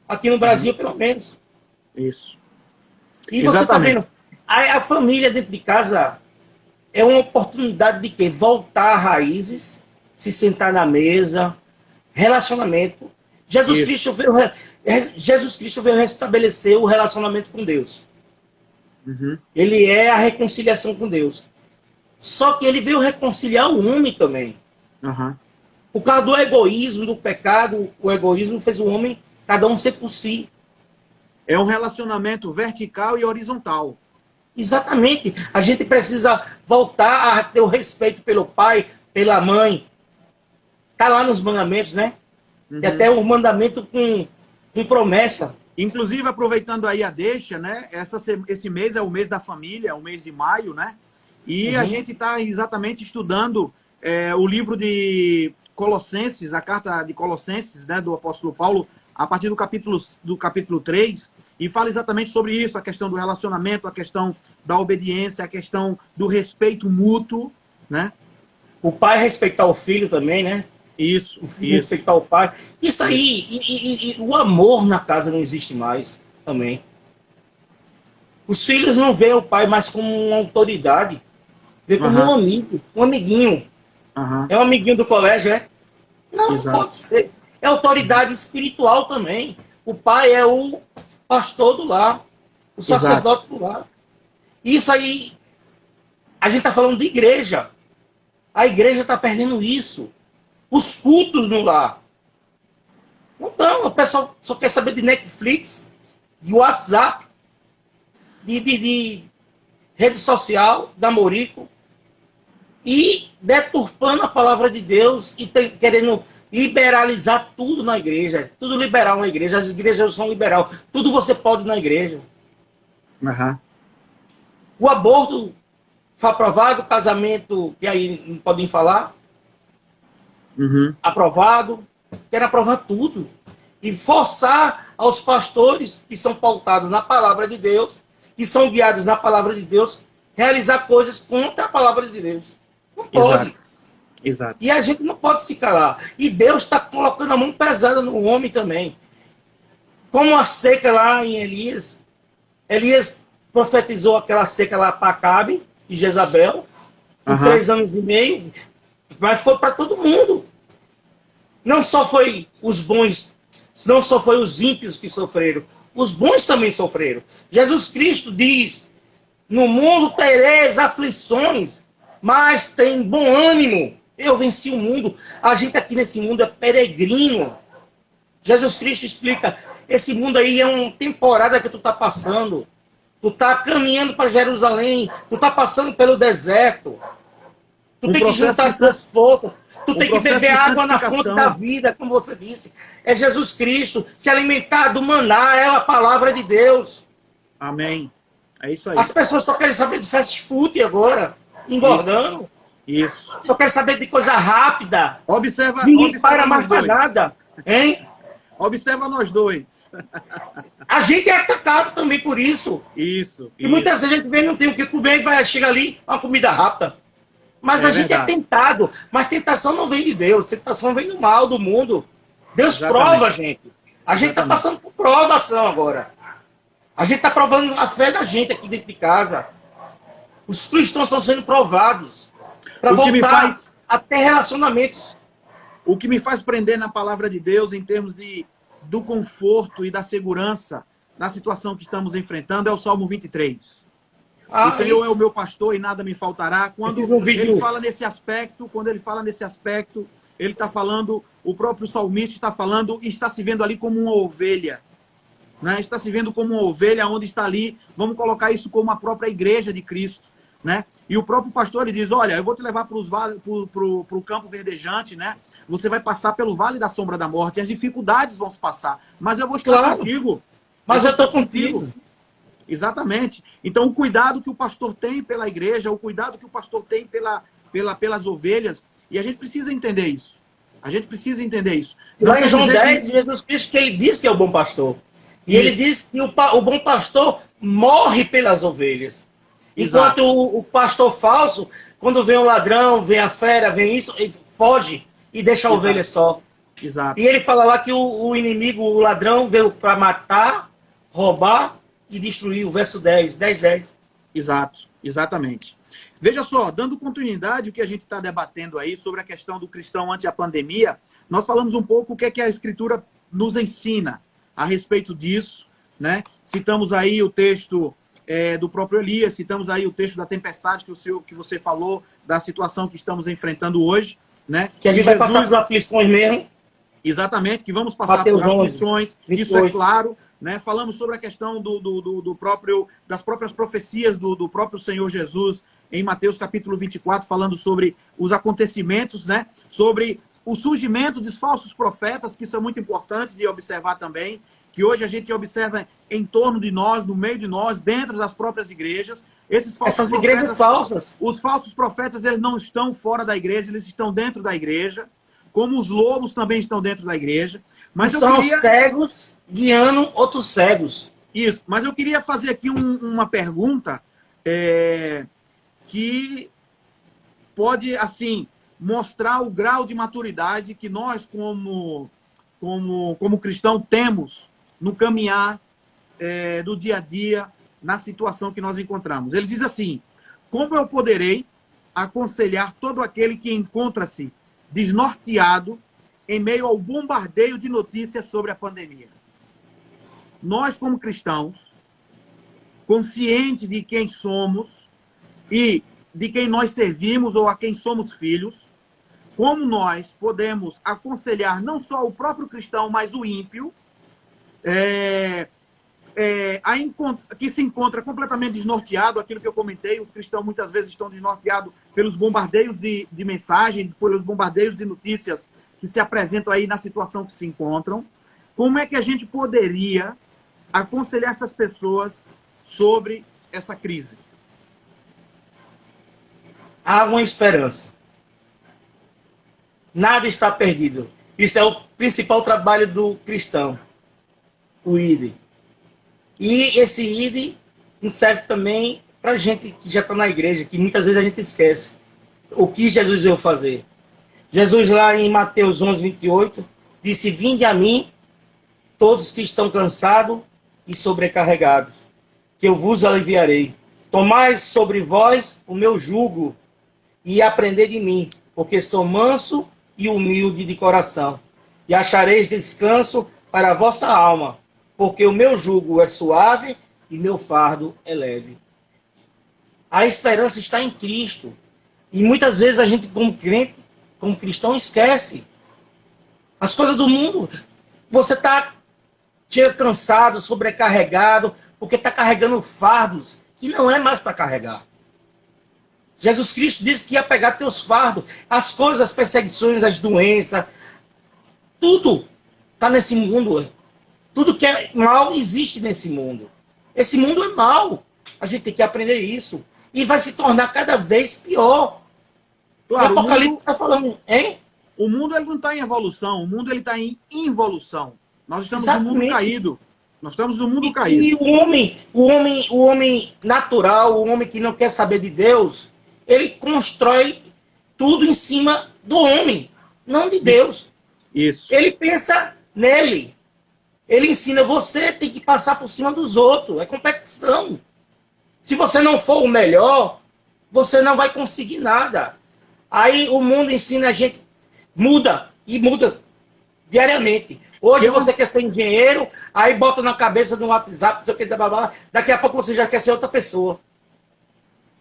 Aqui no Brasil, pelo menos.
Isso.
E você está vendo, a família dentro de casa é uma oportunidade de quê? Voltar a raízes, se sentar na mesa, relacionamento. Jesus Cristo veio restabelecer o relacionamento com Deus.
Uhum.
Ele é a reconciliação com Deus. Só que ele veio reconciliar o homem também.
Uhum.
Por causa do egoísmo, do pecado, o egoísmo fez o homem cada um ser por si.
É um relacionamento vertical e horizontal.
Exatamente. A gente precisa voltar a ter o respeito pelo pai, pela mãe. Está lá nos mandamentos, né? E até o mandamento com promessa.
Inclusive, aproveitando aí a deixa, né? Esse mês é o mês da família, o mês de maio, né? E a gente está exatamente estudando o livro de Colossenses, a carta de Colossenses, né, do apóstolo Paulo, a partir do capítulo 3, e fala exatamente sobre isso, a questão do relacionamento, a questão da obediência, a questão do respeito mútuo, né?
O pai respeitar o filho também, né?
Isso,
o filho respeitar o pai. Isso aí, e o amor na casa não existe mais também. Os filhos não veem o pai mais como uma autoridade, vê como um amigo, um amiguinho. É um amiguinho do colégio, é? Não, não pode ser. É autoridade espiritual também. O pai é o pastor do lar, o sacerdote do lar. Isso aí, a gente está falando de igreja. A igreja está perdendo isso. Os cultos no lar. Não, o pessoal só quer saber de Netflix, de WhatsApp, de rede social, da Morico, e deturpando a palavra de Deus e querendo liberalizar tudo na igreja. Tudo liberal na igreja. As igrejas são liberal. Tudo você pode na igreja. O aborto foi aprovado, o casamento, que aí não podem falar, aprovado. Quer aprovar tudo. E forçar aos pastores que são pautados na palavra de Deus, que são guiados na palavra de Deus, realizar coisas contra a palavra de Deus. Não pode.
Exato.
E a gente não pode se calar. E Deus está colocando a mão pesada no homem também. Como a seca lá em Elias. Elias profetizou aquela seca lá para Acabe e Jezabel, por 3 anos e meio, mas foi para todo mundo. Não só foi os bons, não só foi os ímpios que sofreram, os bons também sofreram. Jesus Cristo diz, no mundo tereis aflições, mas tem bom ânimo. Eu venci o mundo. A gente aqui nesse mundo é peregrino. Jesus Cristo explica, esse mundo aí é uma temporada que tu está passando. Tu está caminhando para Jerusalém. Tu está passando pelo deserto. Tu tem que juntar as suas forças. Tu tem que beber água na fonte da vida, como você disse. É Jesus Cristo. Se alimentar do maná é a palavra de Deus.
Amém. É isso aí.
As pessoas só querem saber de fast food agora. Engordando.
Isso.
Só querem saber de coisa rápida.
Observa.
Ninguém para mais para nada. Hein?
Observa nós dois.
A gente é atacado também por isso.
Isso.
E muitas vezes a gente vê, não tem o que comer e vai chegar ali, uma comida rápida. Mas a gente é tentado. Mas tentação não vem de Deus. Tentação vem do mal, do mundo. Deus prova a gente. A gente está passando por provação agora. A gente está provando a fé da gente aqui dentro de casa. Os cristãos estão sendo provados. Para voltar a ter relacionamentos.
O que me faz prender na palavra de Deus em termos do conforto e da segurança na situação que estamos enfrentando é o Salmo 23. O Senhor é o meu pastor e nada me faltará. Quando ele fala nesse aspecto, ele está falando, o próprio salmista está falando e está se vendo ali como uma ovelha. Né? Está se vendo como uma ovelha onde está ali, vamos colocar isso como a própria igreja de Cristo. Né? E o próprio pastor ele diz, olha, eu vou te levar para o campo verdejante, né? Você vai passar pelo vale da sombra da morte, as dificuldades vão se passar, mas eu vou estar contigo.
Mas eu estou contigo.
Exatamente. Então o cuidado que o pastor tem pela igreja, o cuidado que o pastor tem pelas ovelhas, e a gente precisa entender isso.
Lá em João 10, Jesus Cristo, que ele diz que é o bom pastor. E ele diz que o bom pastor morre pelas ovelhas. Enquanto o pastor falso, quando vem o ladrão, vem a fera, vem isso, ele foge e deixa a ovelha só.
Exato.
E ele fala lá que o inimigo, o ladrão, veio para matar, roubar e destruir. O verso 10.
Exato, exatamente. Veja só, dando continuidade ao que a gente está debatendo aí sobre a questão do cristão ante a pandemia, nós falamos um pouco o que é que a Escritura nos ensina a respeito disso, né? Citamos aí o texto do próprio Elias, citamos aí o texto da tempestade que você falou, da situação que estamos enfrentando hoje, né?
Que a gente vai passar por aflições mesmo.
Exatamente, que vamos passar
Mateus
por
11,
aflições,
28.
isso é claro, né? Falamos sobre a questão das próprias profecias do próprio Senhor Jesus em Mateus capítulo 24, falando sobre os acontecimentos, né? Sobre o surgimento dos falsos profetas, que isso é muito importante de observar também, que hoje a gente observa em torno de nós, no meio de nós, dentro das próprias igrejas.
Essas igrejas falsas.
Os falsos profetas, eles não estão fora da igreja, eles estão dentro da igreja, como os lobos também estão dentro da igreja. Mas
são cegos guiando outros cegos.
Isso, mas eu queria fazer aqui uma pergunta que pode, assim, mostrar o grau de maturidade que nós, como cristão, temos no caminhar do dia a dia, na situação que nós encontramos. Ele diz assim: como eu poderei aconselhar todo aquele que encontra-se desnorteado em meio ao bombardeio de notícias sobre a pandemia? Nós, como cristãos, conscientes de quem somos e de quem nós servimos ou a quem somos filhos, como nós podemos aconselhar não só o próprio cristão, mas o ímpio, que se encontra completamente desnorteado, aquilo que eu comentei, os cristãos muitas vezes estão desnorteados pelos bombardeios de mensagem, pelos bombardeios de notícias que se apresentam aí na situação que se encontram. Como é que a gente poderia aconselhar essas pessoas sobre essa crise?
Há uma esperança. Nada está perdido. Isso é o principal trabalho do cristão, o ID. E esse ID serve também para a gente que já está na igreja, que muitas vezes a gente esquece o que Jesus veio fazer. Jesus, lá em Mateus 11, 28, disse: vinde a mim, todos que estão cansados e sobrecarregados, que eu vos aliviarei. Tomai sobre vós o meu jugo e aprendei de mim, porque sou manso e humilde de coração, e achareis descanso para a vossa alma, porque o meu jugo é suave e meu fardo é leve. A esperança está em Cristo. E muitas vezes a gente, como crente, como cristão, esquece. As coisas do mundo. Você está cansado, sobrecarregado, porque está carregando fardos que não é mais para carregar. Jesus Cristo disse que ia pegar teus fardos. As coisas, as perseguições, as doenças, tudo está nesse mundo. Tudo que é mal existe nesse mundo. Esse mundo é mal. A gente tem que aprender isso. E vai se tornar cada vez pior.
Claro,
o Apocalipse está falando, hein?
O mundo ele não está em evolução, o mundo está em involução. Nós estamos
Exatamente.
no mundo caído. Nós estamos no mundo caído.
E o homem natural, o homem que não quer saber de Deus, ele constrói tudo em cima do homem, não de Deus.
Isso.
Ele pensa nele. Ele ensina, você tem que passar por cima dos outros. É competição. Se você não for o melhor, você não vai conseguir nada. Aí o mundo ensina a gente, muda diariamente. Hoje você quer ser engenheiro, aí bota na cabeça no WhatsApp, não sei o que, blá, blá, daqui a pouco você já quer ser outra pessoa.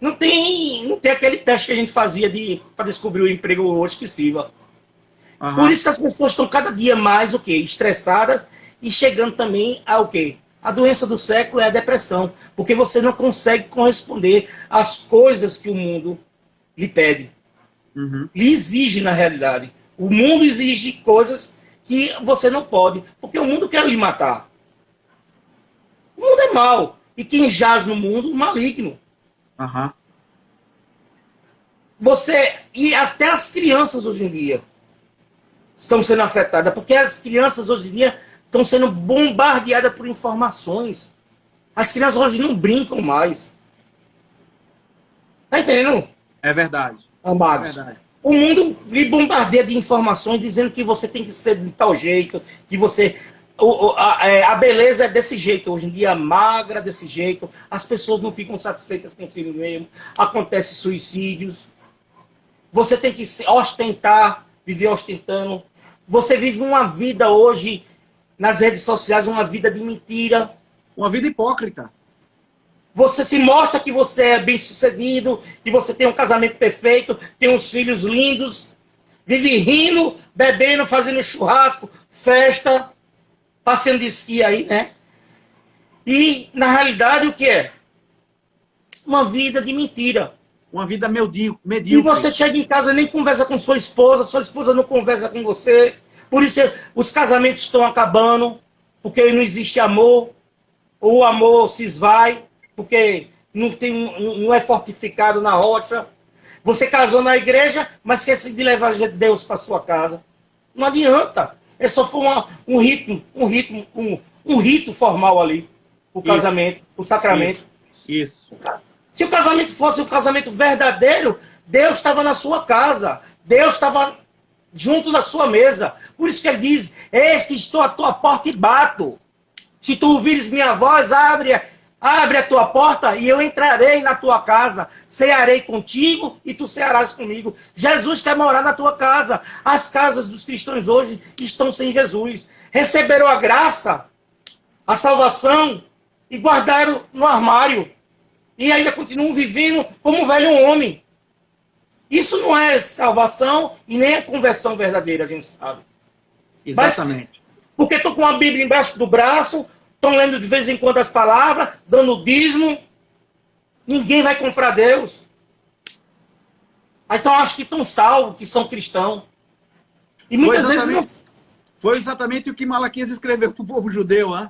Não tem aquele teste que a gente fazia para descobrir o emprego hoje que sirva. Uhum. Por isso que as pessoas estão cada dia mais o quê? Estressadas e chegando também a o quê? A doença do século é a depressão, porque você não consegue corresponder às coisas que o mundo lhe pede. Uhum. Lhe exige, na realidade. O mundo exige coisas que você não pode, porque o mundo quer lhe matar. O mundo é mau. E quem jaz no mundo, maligno.
Uhum.
E até as crianças hoje em dia estão sendo afetadas, porque as crianças hoje em dia estão sendo bombardeadas por informações. As crianças hoje não brincam mais. Tá entendendo?
É verdade.
Amados. É verdade. O mundo lhe bombardeia de informações dizendo que você tem que ser de tal jeito, que você... A beleza é desse jeito. Hoje em dia, magra desse jeito. As pessoas não ficam satisfeitas consigo mesmo. Acontecem suicídios. Você tem que ostentar, viver ostentando. Você vive uma vida hoje, nas redes sociais, uma vida de mentira.
Uma vida hipócrita.
Você se mostra que você é bem-sucedido, que você tem um casamento perfeito, tem uns filhos lindos, vive rindo, bebendo, fazendo churrasco, festa, passeando de esqui aí, né? E, na realidade, o que é? Uma vida de mentira.
Uma vida medíocre.
E você chega em casa e nem conversa com sua esposa não conversa com você. Por isso os casamentos estão acabando, porque não existe amor, ou o amor se esvai, porque não é fortificado na rocha. Você casou na igreja, mas esquece de levar Deus para sua casa. Não adianta. É só foi um rito formal ali, o casamento, o sacramento.
Isso.
Se o casamento fosse um casamento verdadeiro, Deus estava na sua casa. Deus estava junto da sua mesa. Por isso que ele diz, eis que estou à tua porta e bato. Se tu ouvires minha voz, abre a tua porta e eu entrarei na tua casa. Cearei contigo e tu cearás comigo. Jesus quer morar na tua casa. As casas dos cristãos hoje estão sem Jesus. Receberam a graça, a salvação e guardaram no armário. E ainda continuam vivendo como um velho homem. Isso não é salvação e nem é conversão verdadeira, a gente sabe.
Exatamente.
Mas, porque estou com a Bíblia embaixo do braço, estão lendo de vez em quando as palavras, dando dízimo, ninguém vai comprar Deus. Então acho que estão salvos, que são cristãos. E muitas vezes não...
Foi exatamente o que Malaquias escreveu para o povo judeu, hein?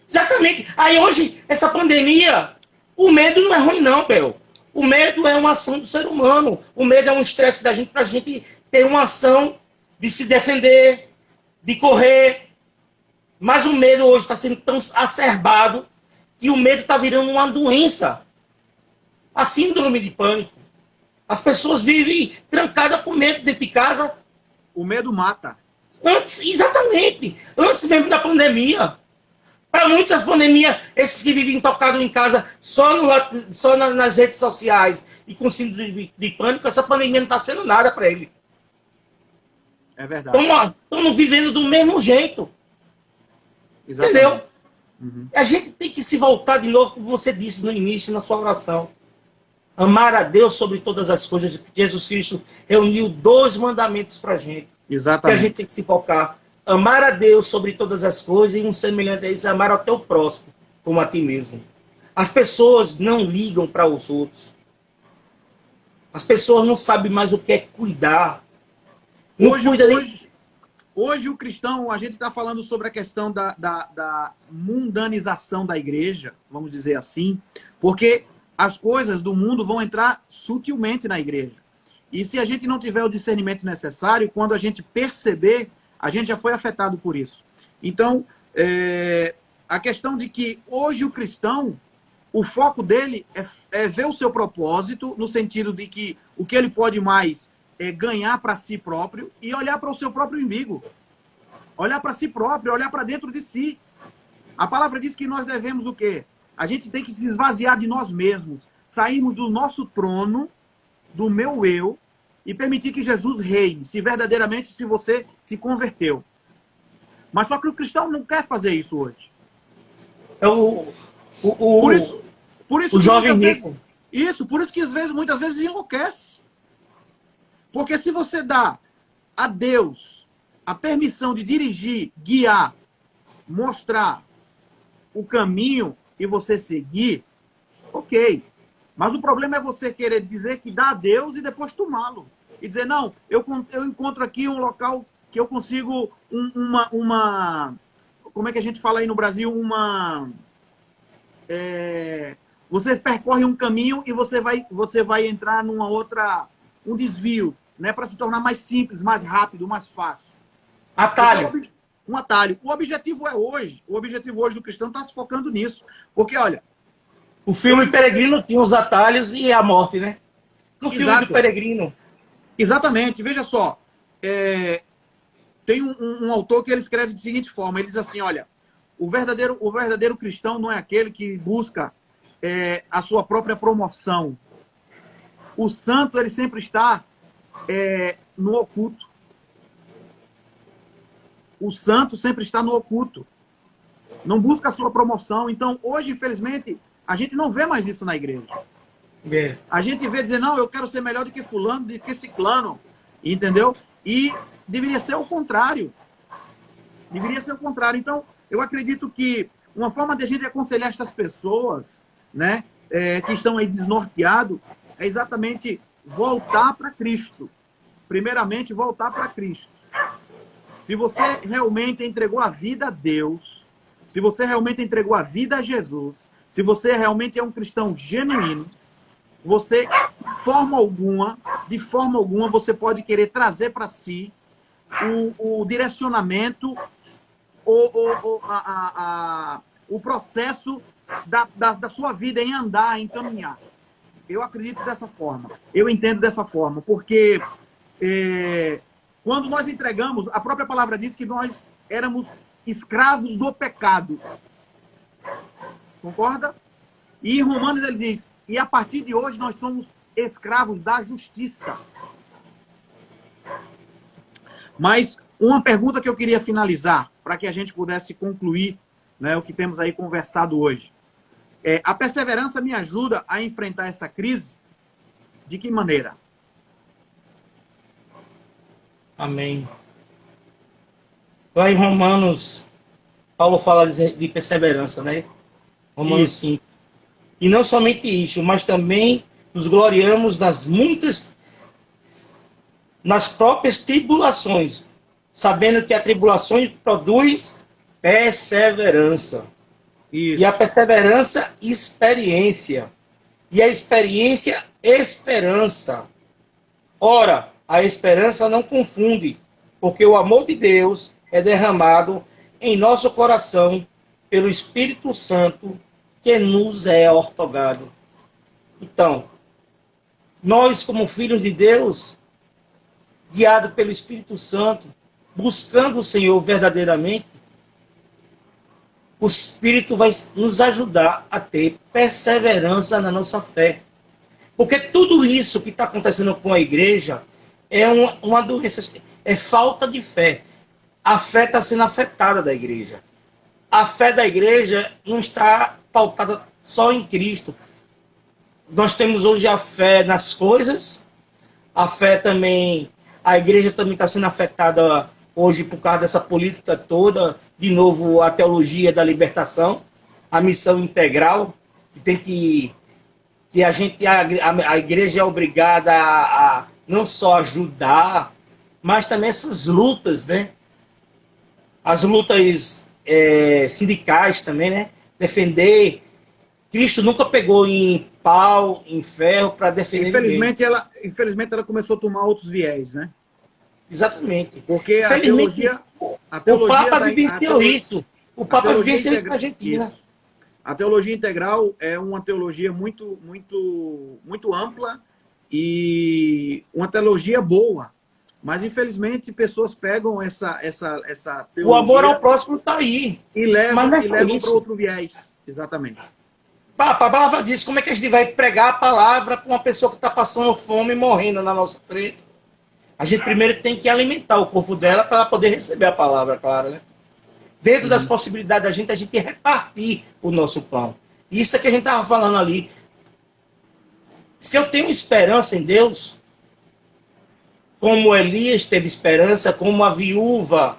Exatamente. Aí hoje, essa pandemia, o medo não é ruim não, Bel. O medo é uma ação do ser humano. O medo é um estresse da gente para a gente ter uma ação de se defender, de correr. Mas o medo hoje está sendo tão acerbado que o medo está virando uma doença. A síndrome de pânico. As pessoas vivem trancadas com medo dentro de casa.
O medo mata.
Exatamente. Antes mesmo da pandemia. Para muitas pandemias, esses que vivem tocados em casa só nas redes sociais e com síndrome de pânico, essa pandemia não está sendo nada para ele.
É verdade.
Estamos vivendo do mesmo jeito.
Exatamente.
Entendeu? Uhum. A gente tem que se voltar de novo, como você disse no início, na sua oração. Amar a Deus sobre todas as coisas. Jesus Cristo reuniu 2 mandamentos para a gente.
Exatamente.
Que a gente tem que se focar. Amar a Deus sobre todas as coisas e um semelhante a isso, amar ao teu próximo, como a ti mesmo. As pessoas não ligam para os outros. As pessoas não sabem mais o que é cuidar.
Hoje o cristão, a gente está falando sobre a questão da mundanização da igreja, vamos dizer assim, porque as coisas do mundo vão entrar sutilmente na igreja. E se a gente não tiver o discernimento necessário, quando a gente perceber, a gente já foi afetado por isso. Então, a questão de que hoje o cristão, o foco dele é ver o seu propósito, no sentido de que o que ele pode mais é ganhar para si próprio e olhar para o seu próprio umbigo. Olhar para si próprio, olhar para dentro de si. A palavra diz que nós devemos o quê? A gente tem que se esvaziar de nós mesmos, sairmos do nosso trono, do meu eu, e permitir que Jesus reine, se verdadeiramente se você se converteu. Mas só que o cristão não quer fazer isso hoje.
Por isso o jovem rico.
Por isso que muitas vezes enlouquece. Porque se você dá a Deus a permissão de dirigir, guiar, mostrar o caminho e você seguir, ok. Mas o problema é você querer dizer que dá a Deus e depois tomá-lo. E dizer, não, eu encontro aqui um local que eu consigo como é que a gente fala aí no Brasil? Você percorre um caminho e você vai entrar numa outra, um desvio, né, para se tornar mais simples, mais rápido, mais fácil.
Atalho.
Então, um atalho. O objetivo hoje do cristão está se focando nisso. Porque, olha...
O filme Peregrino tinha os atalhos e a morte, né? No filme do Peregrino.
Exatamente. Veja só. Tem um autor que ele escreve de seguinte forma. Ele diz assim, olha, o verdadeiro cristão não é aquele que busca a sua própria promoção. O santo, ele sempre está no oculto. O santo sempre está no oculto. Não busca a sua promoção. Então, hoje, infelizmente, a gente não vê mais isso na igreja. A gente vê dizer, não, eu quero ser melhor do que fulano, do que ciclano. entendeu? E deveria ser o contrário. Deveria ser o contrário. Então, eu acredito que uma forma de a gente aconselhar essas pessoas, né, que estão aí desnorteados, é exatamente voltar para Cristo. Primeiramente, voltar para Cristo. Se você realmente entregou a vida a Deus, se você realmente entregou a vida a Jesus, se você realmente é um cristão genuíno, você, de forma alguma, você pode querer trazer para si o direcionamento, o processo da sua vida em andar, em caminhar. Eu acredito dessa forma. Eu entendo dessa forma, porque quando nós entregamos, a própria palavra diz que nós éramos escravos do pecado. Concorda? E em Romanos ele diz, e a partir de hoje nós somos escravos da justiça. Mas uma pergunta que eu queria finalizar, para que a gente pudesse concluir, né, o que temos aí conversado hoje. A perseverança me ajuda a enfrentar essa crise? De que maneira?
Amém. Lá em Romanos, Paulo fala de perseverança, né? Romanos 5. E não somente isso, mas também nos gloriamos nas próprias tribulações, sabendo que a tribulação produz perseverança.
Isso.
E a perseverança, experiência. E a experiência, esperança. Ora, a esperança não confunde, porque o amor de Deus é derramado em nosso coração pelo Espírito Santo que nos é outorgado. Então, nós como filhos de Deus, guiados pelo Espírito Santo, buscando o Senhor verdadeiramente, o Espírito vai nos ajudar a ter perseverança na nossa fé. Porque tudo isso que está acontecendo com a igreja é uma doença, é falta de fé. A fé está sendo afetada da igreja. A fé da igreja não está pautada só em Cristo. Nós temos hoje a fé nas coisas, a fé também, a igreja também está sendo afetada hoje por causa dessa política toda, de novo a teologia da libertação, a missão integral, que tem que a igreja é obrigada a não só ajudar, mas também essas lutas, né? As lutas sindicais também, né? Defender. Cristo nunca pegou em pau, em ferro para defender
infelizmente
ninguém.
Infelizmente ela começou a tomar outros viés, né?
Exatamente.
Porque
Infelizmente,
a teologia
o Papa vivenciou isso. O Papa vivenciou isso na Argentina.
Isso. A teologia integral é uma teologia muito, muito, muito ampla e uma teologia boa. Mas, infelizmente, pessoas pegam essa teologia...
O amor ao próximo está aí.
E levam para
outro
outro viés. Exatamente.
A palavra diz, como é que a gente vai pregar a palavra para uma pessoa que está passando fome e morrendo na nossa frente? A gente primeiro tem que alimentar o corpo dela para ela poder receber a palavra, claro, né? Dentro das possibilidades da gente, a gente repartir o nosso pão. Isso é que a gente estava falando ali. Se eu tenho esperança em Deus, como Elias teve esperança, como a viúva,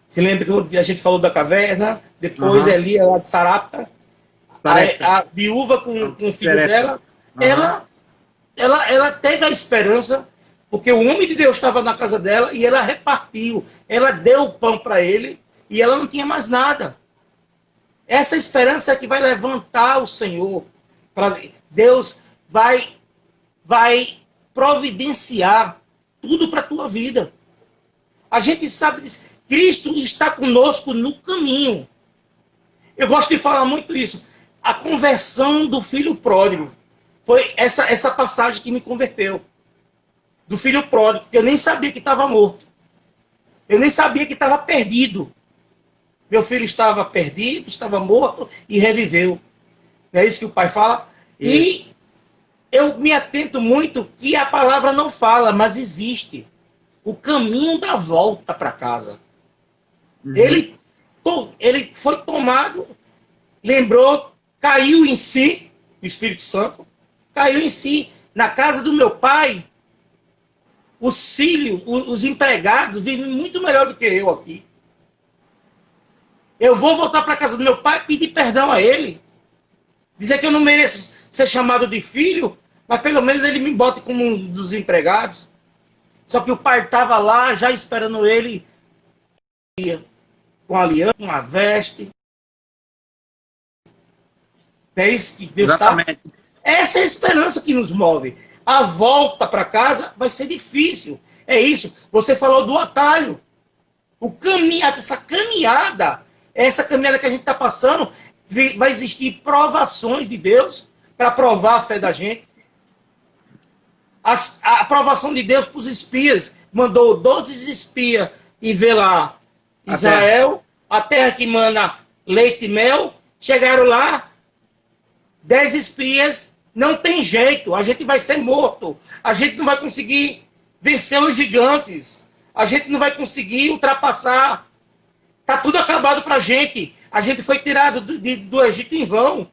se lembra que a gente falou da caverna, depois Elias lá de Sarapta, a viúva com o filho dela, ela teve a esperança, porque o homem de Deus estava na casa dela e ela repartiu, ela deu o pão para ele e ela não tinha mais nada. Essa esperança é que vai levantar o Senhor. Deus vai providenciar tudo para a tua vida. A gente sabe disso. Cristo está conosco no caminho. Eu gosto de falar muito isso. A conversão do filho pródigo foi essa passagem que me converteu. Do filho pródigo, que eu nem sabia que estava morto. Eu nem sabia que estava perdido. Meu filho estava perdido, estava morto e reviveu. Não é isso que o pai fala? Isso. E eu me atento muito que a palavra não fala, mas existe. O caminho da volta para casa. Ele foi tomado, lembrou, caiu em si, o Espírito Santo, caiu em si. Na casa do meu pai, Os filhos, os empregados vivem muito melhor do que eu aqui. Eu vou voltar para casa do meu pai e pedir perdão a ele. Dizer que eu não mereço ser chamado de filho, mas pelo menos ele me bota como um dos empregados. Só que o pai estava lá já esperando ele com a aliança, com a veste. É isso que Deus está. Essa é a esperança que nos move. A volta para casa vai ser difícil. É isso. Você falou do atalho. Essa caminhada que a gente está passando, vai existir provações de Deus para provar a fé da gente. A aprovação de Deus para os espias. Mandou 12 espias e ver lá Israel, a terra que mana leite e mel. Chegaram lá, 10 espias, não tem jeito, a gente vai ser morto. A gente não vai conseguir vencer os gigantes. A gente não vai conseguir ultrapassar. Está tudo acabado para a gente. A gente foi tirado do Egito em vão.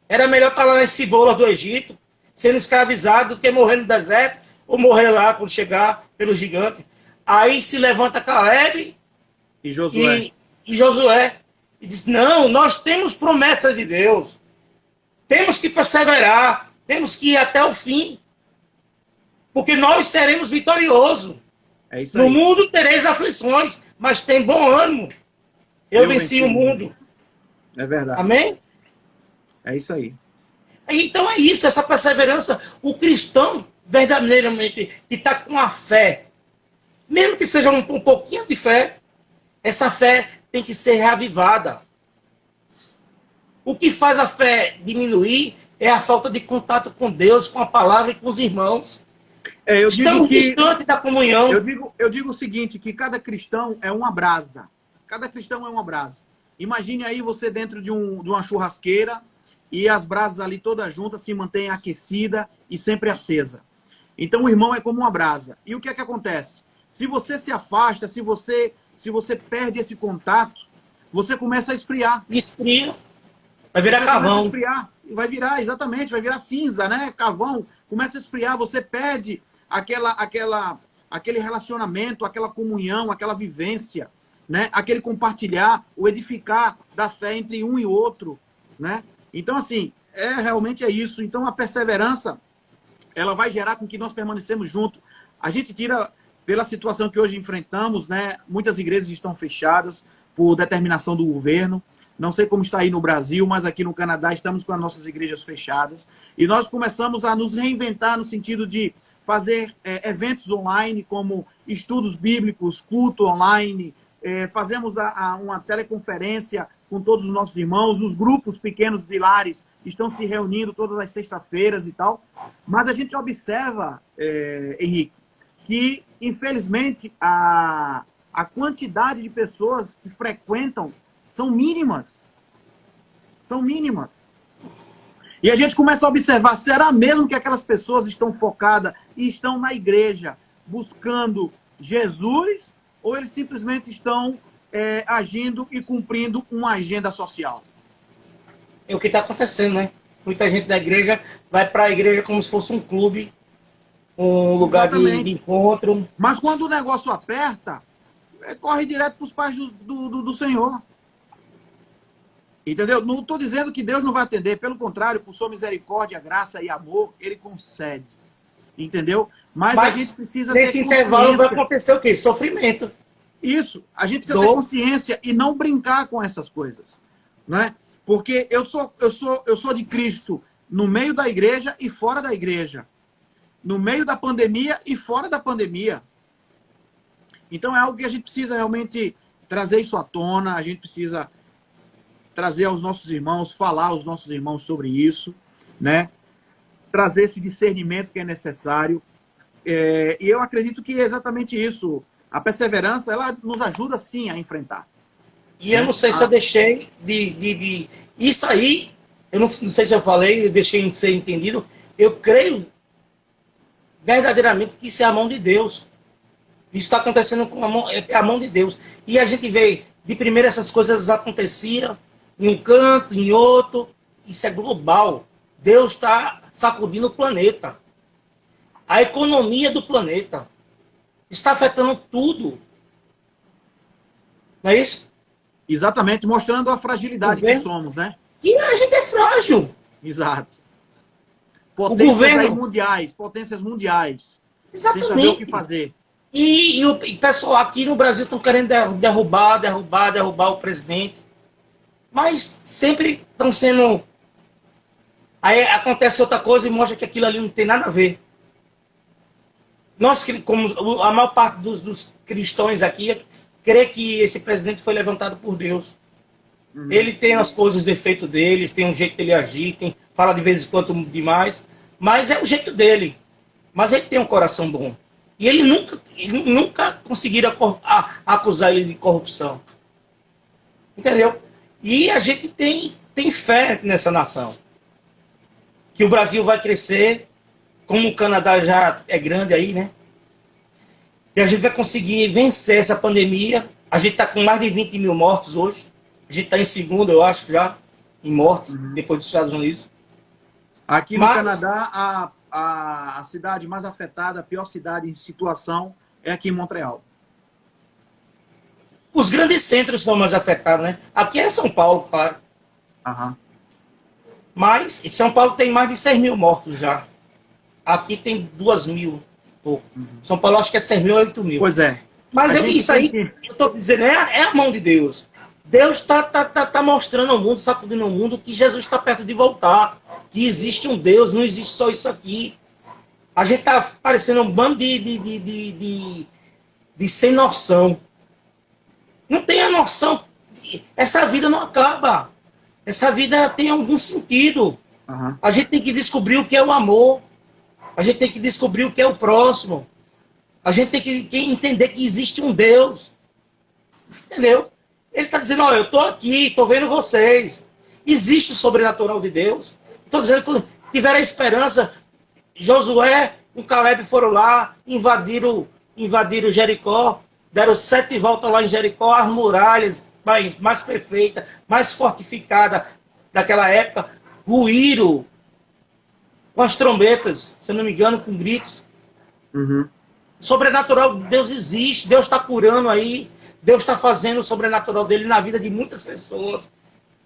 Era melhor estar lá nas cebolas do Egito, sendo escravizado, do que morrer no deserto, ou morrer lá quando chegar pelo gigante. Aí se levanta Caleb
e Josué.
E Josué. E diz, não, nós temos promessas de Deus. Temos que perseverar. Temos que ir até o fim. Porque nós seremos vitoriosos.
É isso aí.
No mundo tereis aflições, mas tem bom ânimo. Eu venci o mundo.
É verdade.
Amém?
É isso aí.
Então é isso, essa perseverança. O cristão, verdadeiramente, que está com a fé, mesmo que seja um pouquinho de fé, essa fé tem que ser reavivada. O que faz a fé diminuir é a falta de contato com Deus, com a palavra e com os irmãos. Estamos distantes da comunhão.
Eu digo o seguinte, que cada cristão é uma brasa. Cada cristão é uma brasa. Imagine aí você dentro de uma churrasqueira e as brasas ali todas juntas se mantêm aquecidas e sempre acesa. Então o irmão é como uma brasa. E o que é que acontece? Se você se afasta, se você perde esse contato, você começa a esfriar.
Esfria. Vai virar carvão.
Começa a esfriar. Vai virar, exatamente, vai virar cinza, né? Carvão. Começa a esfriar, você perde aquele relacionamento, aquela comunhão, aquela vivência, né? Aquele compartilhar, o edificar da fé entre um e outro, né? Então, assim, realmente é isso. Então, a perseverança, ela vai gerar com que nós permanecemos juntos. A gente tira, pela situação que hoje enfrentamos, né? Muitas igrejas estão fechadas por determinação do governo. Não sei como está aí no Brasil, mas aqui no Canadá estamos com as nossas igrejas fechadas. E nós começamos a nos reinventar no sentido de fazer eventos online, como estudos bíblicos, culto online. Fazemos uma teleconferência com todos os nossos irmãos. Os grupos pequenos de lares estão se reunindo todas as sextas-feiras e tal. Mas a gente observa, Henrique, que, infelizmente, a quantidade de pessoas que frequentam são mínimas. São mínimas. E a gente começa a observar, será mesmo que aquelas pessoas estão focadas e estão na igreja buscando Jesus, ou eles simplesmente estão agindo e cumprindo uma agenda social?
É o que está acontecendo, né? Muita gente da igreja vai para a igreja como se fosse um clube, um lugar de encontro.
Mas quando o negócio aperta, corre direto para os pais do Senhor. Entendeu? Não estou dizendo que Deus não vai atender, pelo contrário, por sua misericórdia, graça e amor, Ele concede. Entendeu? Mas a gente precisa ter
nesse intervalo vai acontecer o quê? Sofrimento.
Isso. A gente precisa ter consciência e não brincar com essas coisas. Né? Porque eu sou de Cristo no meio da igreja e fora da igreja. No meio da pandemia e fora da pandemia. Então é algo que a gente precisa realmente trazer isso à tona, a gente precisa trazer aos nossos irmãos, falar aos nossos irmãos sobre isso, né? Trazer esse discernimento que é necessário. E eu acredito que é exatamente isso. A perseverança, ela nos ajuda, sim, a enfrentar.
E eu não sei se eu deixei de... Isso aí, eu não sei se eu falei, eu deixei de ser entendido. Eu creio verdadeiramente que isso é a mão de Deus. Isso está acontecendo com a mão de Deus. E a gente vê, de primeiro essas coisas aconteciam, em um canto, em outro. Isso é global. Deus está sacudindo o planeta. A economia do planeta. Está afetando tudo. Não é isso?
Exatamente, mostrando a
O
fragilidade que
governo.
somos, né?
E a gente é frágil.
Exato.
O
Potências aí
governo.
mundiais, potências mundiais, sem saber o que
Exatamente.
fazer.
E o pessoal aqui no Brasil estão querendo derrubar o presidente. Mas sempre estão sendo. Aí acontece outra coisa e mostra que aquilo ali não tem nada a ver. Nós, como a maior parte dos cristãos aqui, crê que esse presidente foi levantado por Deus. Ele tem as coisas, os defeitos dele, tem um jeito dele agir, fala de vez em quando demais, mas é o jeito dele. Mas ele tem um coração bom. E ele nunca conseguiram acusar ele de corrupção. Entendeu? E a gente tem fé nessa nação. Que o Brasil vai crescer, como o Canadá já é grande aí, né? E a gente vai conseguir vencer essa pandemia. A gente está com mais de 20 mil mortos hoje. A gente está em segundo, eu acho, já, em morte, depois dos Estados Unidos.
Aqui no Canadá, a cidade mais afetada, a pior cidade em situação, é aqui em Montreal.
Os grandes centros são mais afetados, né? Aqui é São Paulo, claro.
Aham.
Mas em São Paulo tem mais de 6 mil mortos já. Aqui tem 2 mil. Pouco. São Paulo acho que é 6 mil ou 8 mil.
Pois é.
Mas isso aí, eu estou dizendo, é a mão de Deus. Deus tá mostrando ao mundo, sacudindo ao mundo, que Jesus está perto de voltar. Que existe um Deus, não existe só isso aqui. A gente tá parecendo um bando de sem noção. Não tem a noção. Essa vida não acaba. Essa vida tem algum sentido.
Uhum.
A gente tem que descobrir o que é o amor. A gente tem que descobrir o que é o próximo. A gente tem que entender que existe um Deus. Entendeu? Ele está dizendo, olha, eu estou aqui, estou vendo vocês. Existe o sobrenatural de Deus. Estou dizendo que tiveram a esperança. Josué e Caleb foram lá, invadiram Jericó, deram 7 voltas lá em Jericó, as muralhas mais perfeitas, mais fortificadas daquela época, ruíram com as trombetas, se eu não me engano, com gritos.
Uhum.
O sobrenatural de Deus existe, Deus está curando aí, Deus está fazendo o sobrenatural dele na vida de muitas pessoas.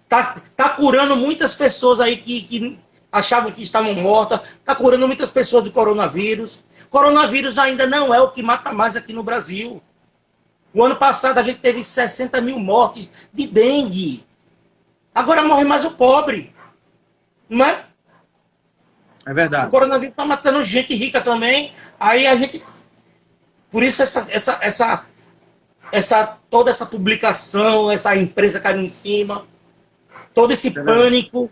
Tá curando muitas pessoas aí que achavam que estavam mortas, está curando muitas pessoas do coronavírus. Coronavírus ainda não é o que mata mais aqui no Brasil. O ano passado a gente teve 60 mil mortes de dengue. Agora morre mais o pobre. Não é?
É verdade.
O coronavírus está matando gente rica também. Aí a gente... Por isso toda essa publicação, essa empresa caindo em cima, todo esse pânico.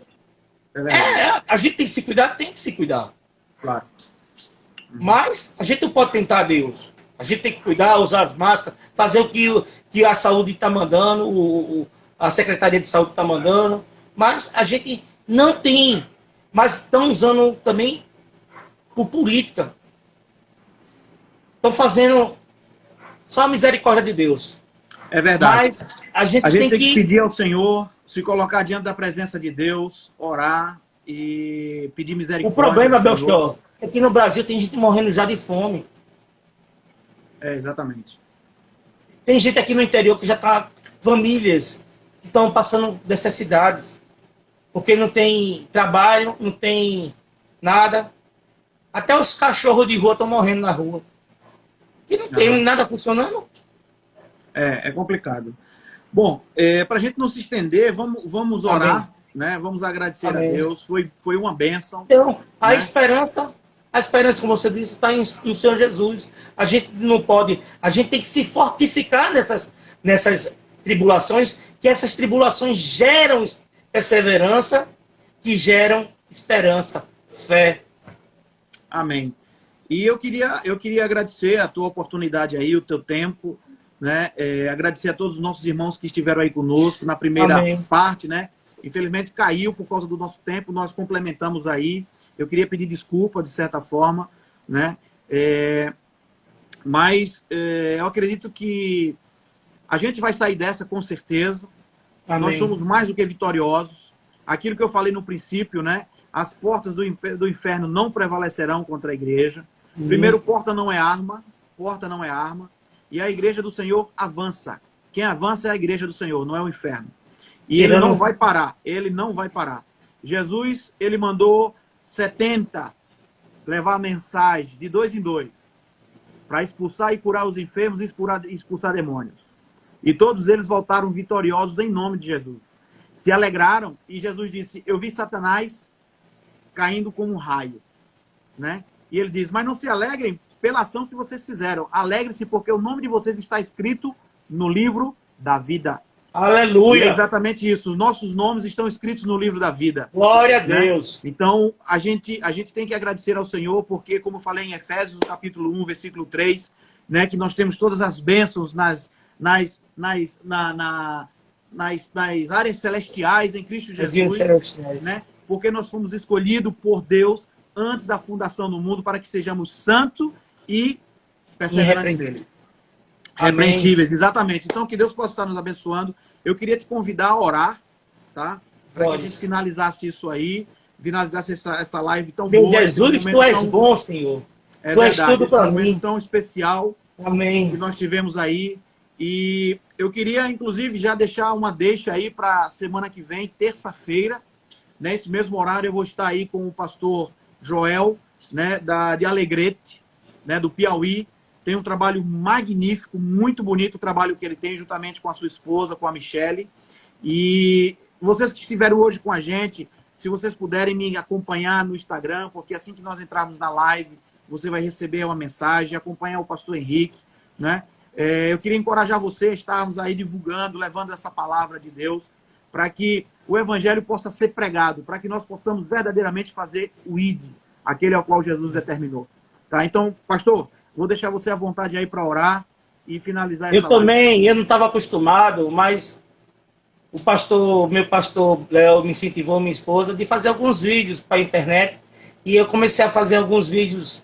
A gente tem que se cuidar? Tem que se cuidar.
Claro.
Mas a gente não pode tentar Deus. A gente tem que cuidar, usar as máscaras, fazer o que a saúde está mandando, a Secretaria de Saúde está mandando. Mas a gente não tem. Mas estão usando também por política. Estão fazendo só a misericórdia de Deus.
É verdade.
Mas a gente
tem
que
que pedir ao Senhor, se colocar diante da presença de Deus, orar e pedir misericórdia.
O problema, Belchior, é que no Brasil tem gente morrendo já de fome.
É, exatamente.
Tem gente aqui no interior que já está... Famílias que estão passando necessidades. Porque não tem trabalho, não tem nada. Até os cachorros de rua estão morrendo na rua. E não tem nada funcionando.
É complicado. Bom, para a gente não se estender, vamos orar, né? Vamos agradecer a Deus. Foi uma bênção.
Então, a esperança, como você disse, está no Senhor Jesus. A gente não pode... A gente tem que se fortificar nessas tribulações, que essas tribulações geram perseverança, que geram esperança, fé.
Amém. E eu queria agradecer a tua oportunidade aí, o teu tempo, né? Agradecer a todos os nossos irmãos que estiveram aí conosco na primeira parte, né? Infelizmente caiu por causa do nosso tempo, nós complementamos aí. Eu queria pedir desculpa, de certa forma, né? Mas eu acredito que a gente vai sair dessa com certeza. Amém. Nós somos mais do que vitoriosos. Aquilo que eu falei no princípio, né? As portas do inferno não prevalecerão contra a igreja. Primeiro, porta não é arma, porta não é arma, e a igreja do Senhor avança. Quem avança é a igreja do Senhor, não é o inferno. E ele não vai parar, ele não vai parar. Jesus, ele mandou 70 levar a mensagem de 2 em 2, para expulsar e curar os enfermos e expulsar demônios. E todos eles voltaram vitoriosos em nome de Jesus. Se alegraram, e Jesus disse, eu vi Satanás caindo como um raio. Né? E ele diz, mas não se alegrem pela ação que vocês fizeram. Alegrem-se porque o nome de vocês está escrito no livro da vida.
Aleluia!
E é exatamente isso. Nossos nomes estão escritos no livro da vida.
Glória a
Né?
Deus!
Então, a gente tem que agradecer ao Senhor, porque, como eu falei em Efésios, capítulo 1, versículo 3, né, que nós temos todas as bênçãos nas áreas celestiais em Cristo Jesus, né? Porque nós fomos escolhidos por Deus antes da fundação do mundo para que sejamos santos e perseverantes nele. Repreensíveis, exatamente. Então, que Deus possa estar nos abençoando. Eu queria te convidar a orar, tá? Para que a gente finalizasse isso aí, finalizasse essa live tão
Meu
boa.
Jesus, tu és bom, Senhor.
É
tu
verdade,
és tudo para mim.
Tão especial.
Amém.
Que nós tivemos aí. E eu queria, inclusive, já deixar uma deixa aí para semana que vem, terça-feira. Nesse mesmo horário, eu vou estar aí com o pastor Joel, né, de Alegrete, né, do Piauí. Tem um trabalho magnífico, muito bonito o trabalho que ele tem, juntamente com a sua esposa, com a Michele. E vocês que estiveram hoje com a gente, se vocês puderem me acompanhar no Instagram, porque assim que nós entrarmos na live, você vai receber uma mensagem, acompanhar o pastor Henrique, né? Eu queria encorajar você a estarmos aí divulgando, levando essa palavra de Deus, para que o evangelho possa ser pregado, para que nós possamos verdadeiramente fazer o ID, aquele ao qual Jesus determinou. Tá? Então, pastor, vou deixar você à vontade aí para orar e finalizar essa
live. Eu não estava acostumado, mas meu pastor Léo me incentivou, minha esposa, de fazer alguns vídeos para a internet, e eu comecei a fazer alguns vídeos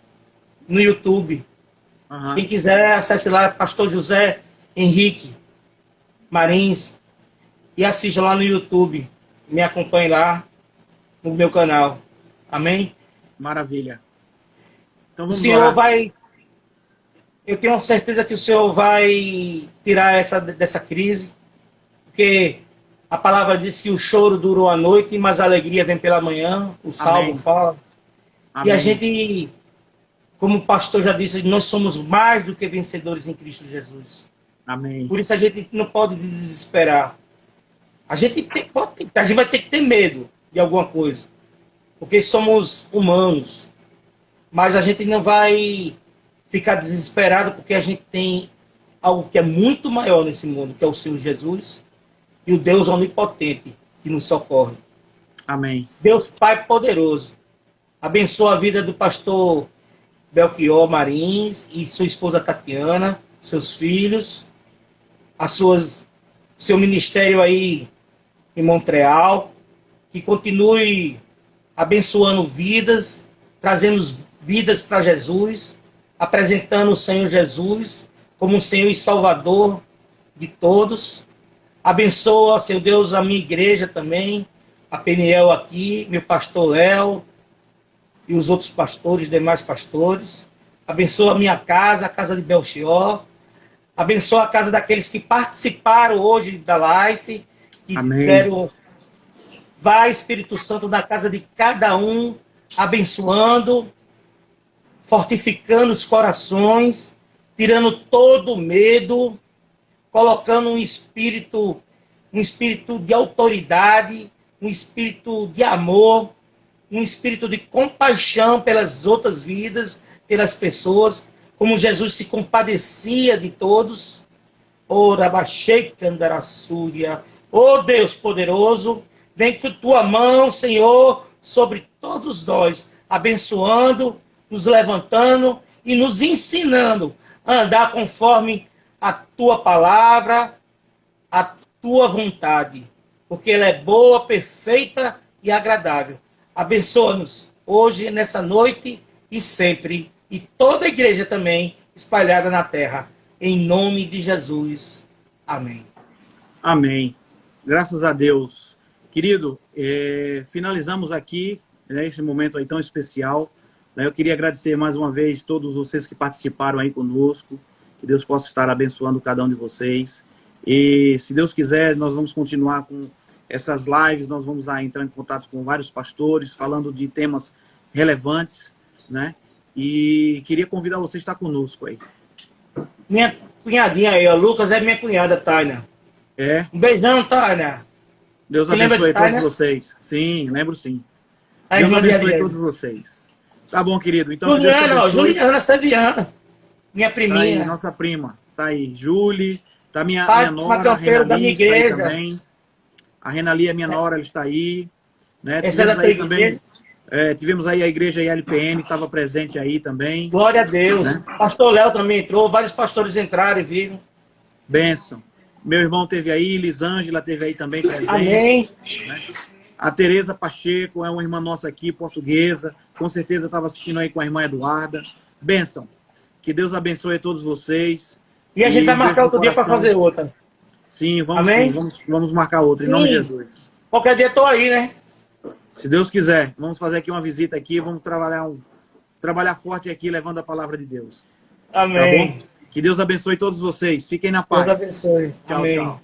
no YouTube. Uhum. Quem quiser, acesse lá, pastor José Henrique Marins, e assista lá no YouTube. Me acompanhe lá no meu canal. Amém?
Maravilha. Então
vamos lá. Eu tenho certeza que o Senhor vai tirar dessa crise, porque a palavra diz que o choro durou a noite, mas a alegria vem pela manhã. O Salmo fala. Amém. E a gente, como o pastor já disse, nós somos mais do que vencedores em Cristo Jesus.
Amém.
Por isso a gente não pode desesperar. A gente vai ter que ter medo de alguma coisa, porque somos humanos. Mas a gente não vai ficar desesperado, porque a gente tem algo que é muito maior nesse mundo, que é o Senhor Jesus e o Deus onipotente que nos socorre.
Amém.
Deus Pai poderoso, abençoa a vida do pastor Belchior Marins e sua esposa Tatiana, seus filhos, seu ministério aí em Montreal, que continue abençoando vidas, trazendo vidas para Jesus, apresentando o Senhor Jesus como um Senhor e Salvador de todos. Abençoa, Senhor Deus, a minha igreja também, a Peniel aqui, meu pastor Léo e os outros pastores, demais pastores. Abençoa a minha casa, a casa de Belchior. Abençoa a casa daqueles que participaram hoje da live, que deram. Vai, Espírito Santo, na casa de cada um, abençoando, fortificando os corações, tirando todo o medo, colocando um espírito de autoridade, um espírito de amor, um espírito de compaixão pelas outras vidas, pelas pessoas, como Jesus se compadecia de todos. Ora, Baixecandarasúria. Oh Deus poderoso, vem com tua mão, Senhor, sobre todos nós, abençoando, nos levantando e nos ensinando a andar conforme a tua palavra, a tua vontade, porque ela é boa, perfeita e agradável. Abençoa-nos hoje, nessa noite e sempre, e toda a igreja também espalhada na terra, em nome de Jesus. Amém.
Amém. Graças a Deus. Querido, finalizamos aqui, esse momento aí tão especial, né? Eu queria agradecer mais uma vez todos vocês que participaram aí conosco, que Deus possa estar abençoando cada um de vocês. E, se Deus quiser, nós vamos continuar com essas lives, nós vamos entrar em contato com vários pastores, falando de temas relevantes, né? E queria convidar você a estar conosco aí.
Minha cunhadinha aí, ó, Lucas é minha cunhada, Tânia.
É.
Um beijão, Tânia.
Deus
Você lembra
abençoe
de
todos
Tânia?
vocês. Sim, lembro sim.
A
Deus
irmã de
abençoe
Ariel.
todos vocês. Tá bom, querido. Então, que Deus te
Juliana, ó,
abençoe.
Juliana Seviana. Minha
Tá
priminha.
aí, nossa prima. Tá aí, Julie. Tá minha
Fátima
nora, a
Campeiro da minha
Renali, está aí
igreja.
também. A Renali é minha nora, ela está aí. Né?
Essa é da
Tivemos
tua
aí
igreja?
também, tivemos aí a igreja ILPN, estava presente aí também.
Glória a Deus.
Né?
Pastor Léo também entrou, vários pastores entraram e viram.
Bênção. Meu irmão teve aí, Lisângela teve aí também presente.
Amém.
Né? A Tereza Pacheco é uma irmã nossa aqui, portuguesa. Com certeza estava assistindo aí com a irmã Eduarda. Bênção. Que Deus abençoe a todos vocês.
E a gente vai marcar outro dia para
coração.
fazer outra.
Sim, vamos
Amém?
sim, vamos marcar outra, em nome de Jesus.
Qualquer dia eu tô aí, né?
Se Deus quiser, vamos fazer aqui uma visita aqui, vamos trabalhar forte aqui, levando a palavra de Deus.
Amém.
Tá bom? Que Deus abençoe todos vocês. Fiquem na paz.
Deus abençoe.
Tchau,
Amém.
tchau.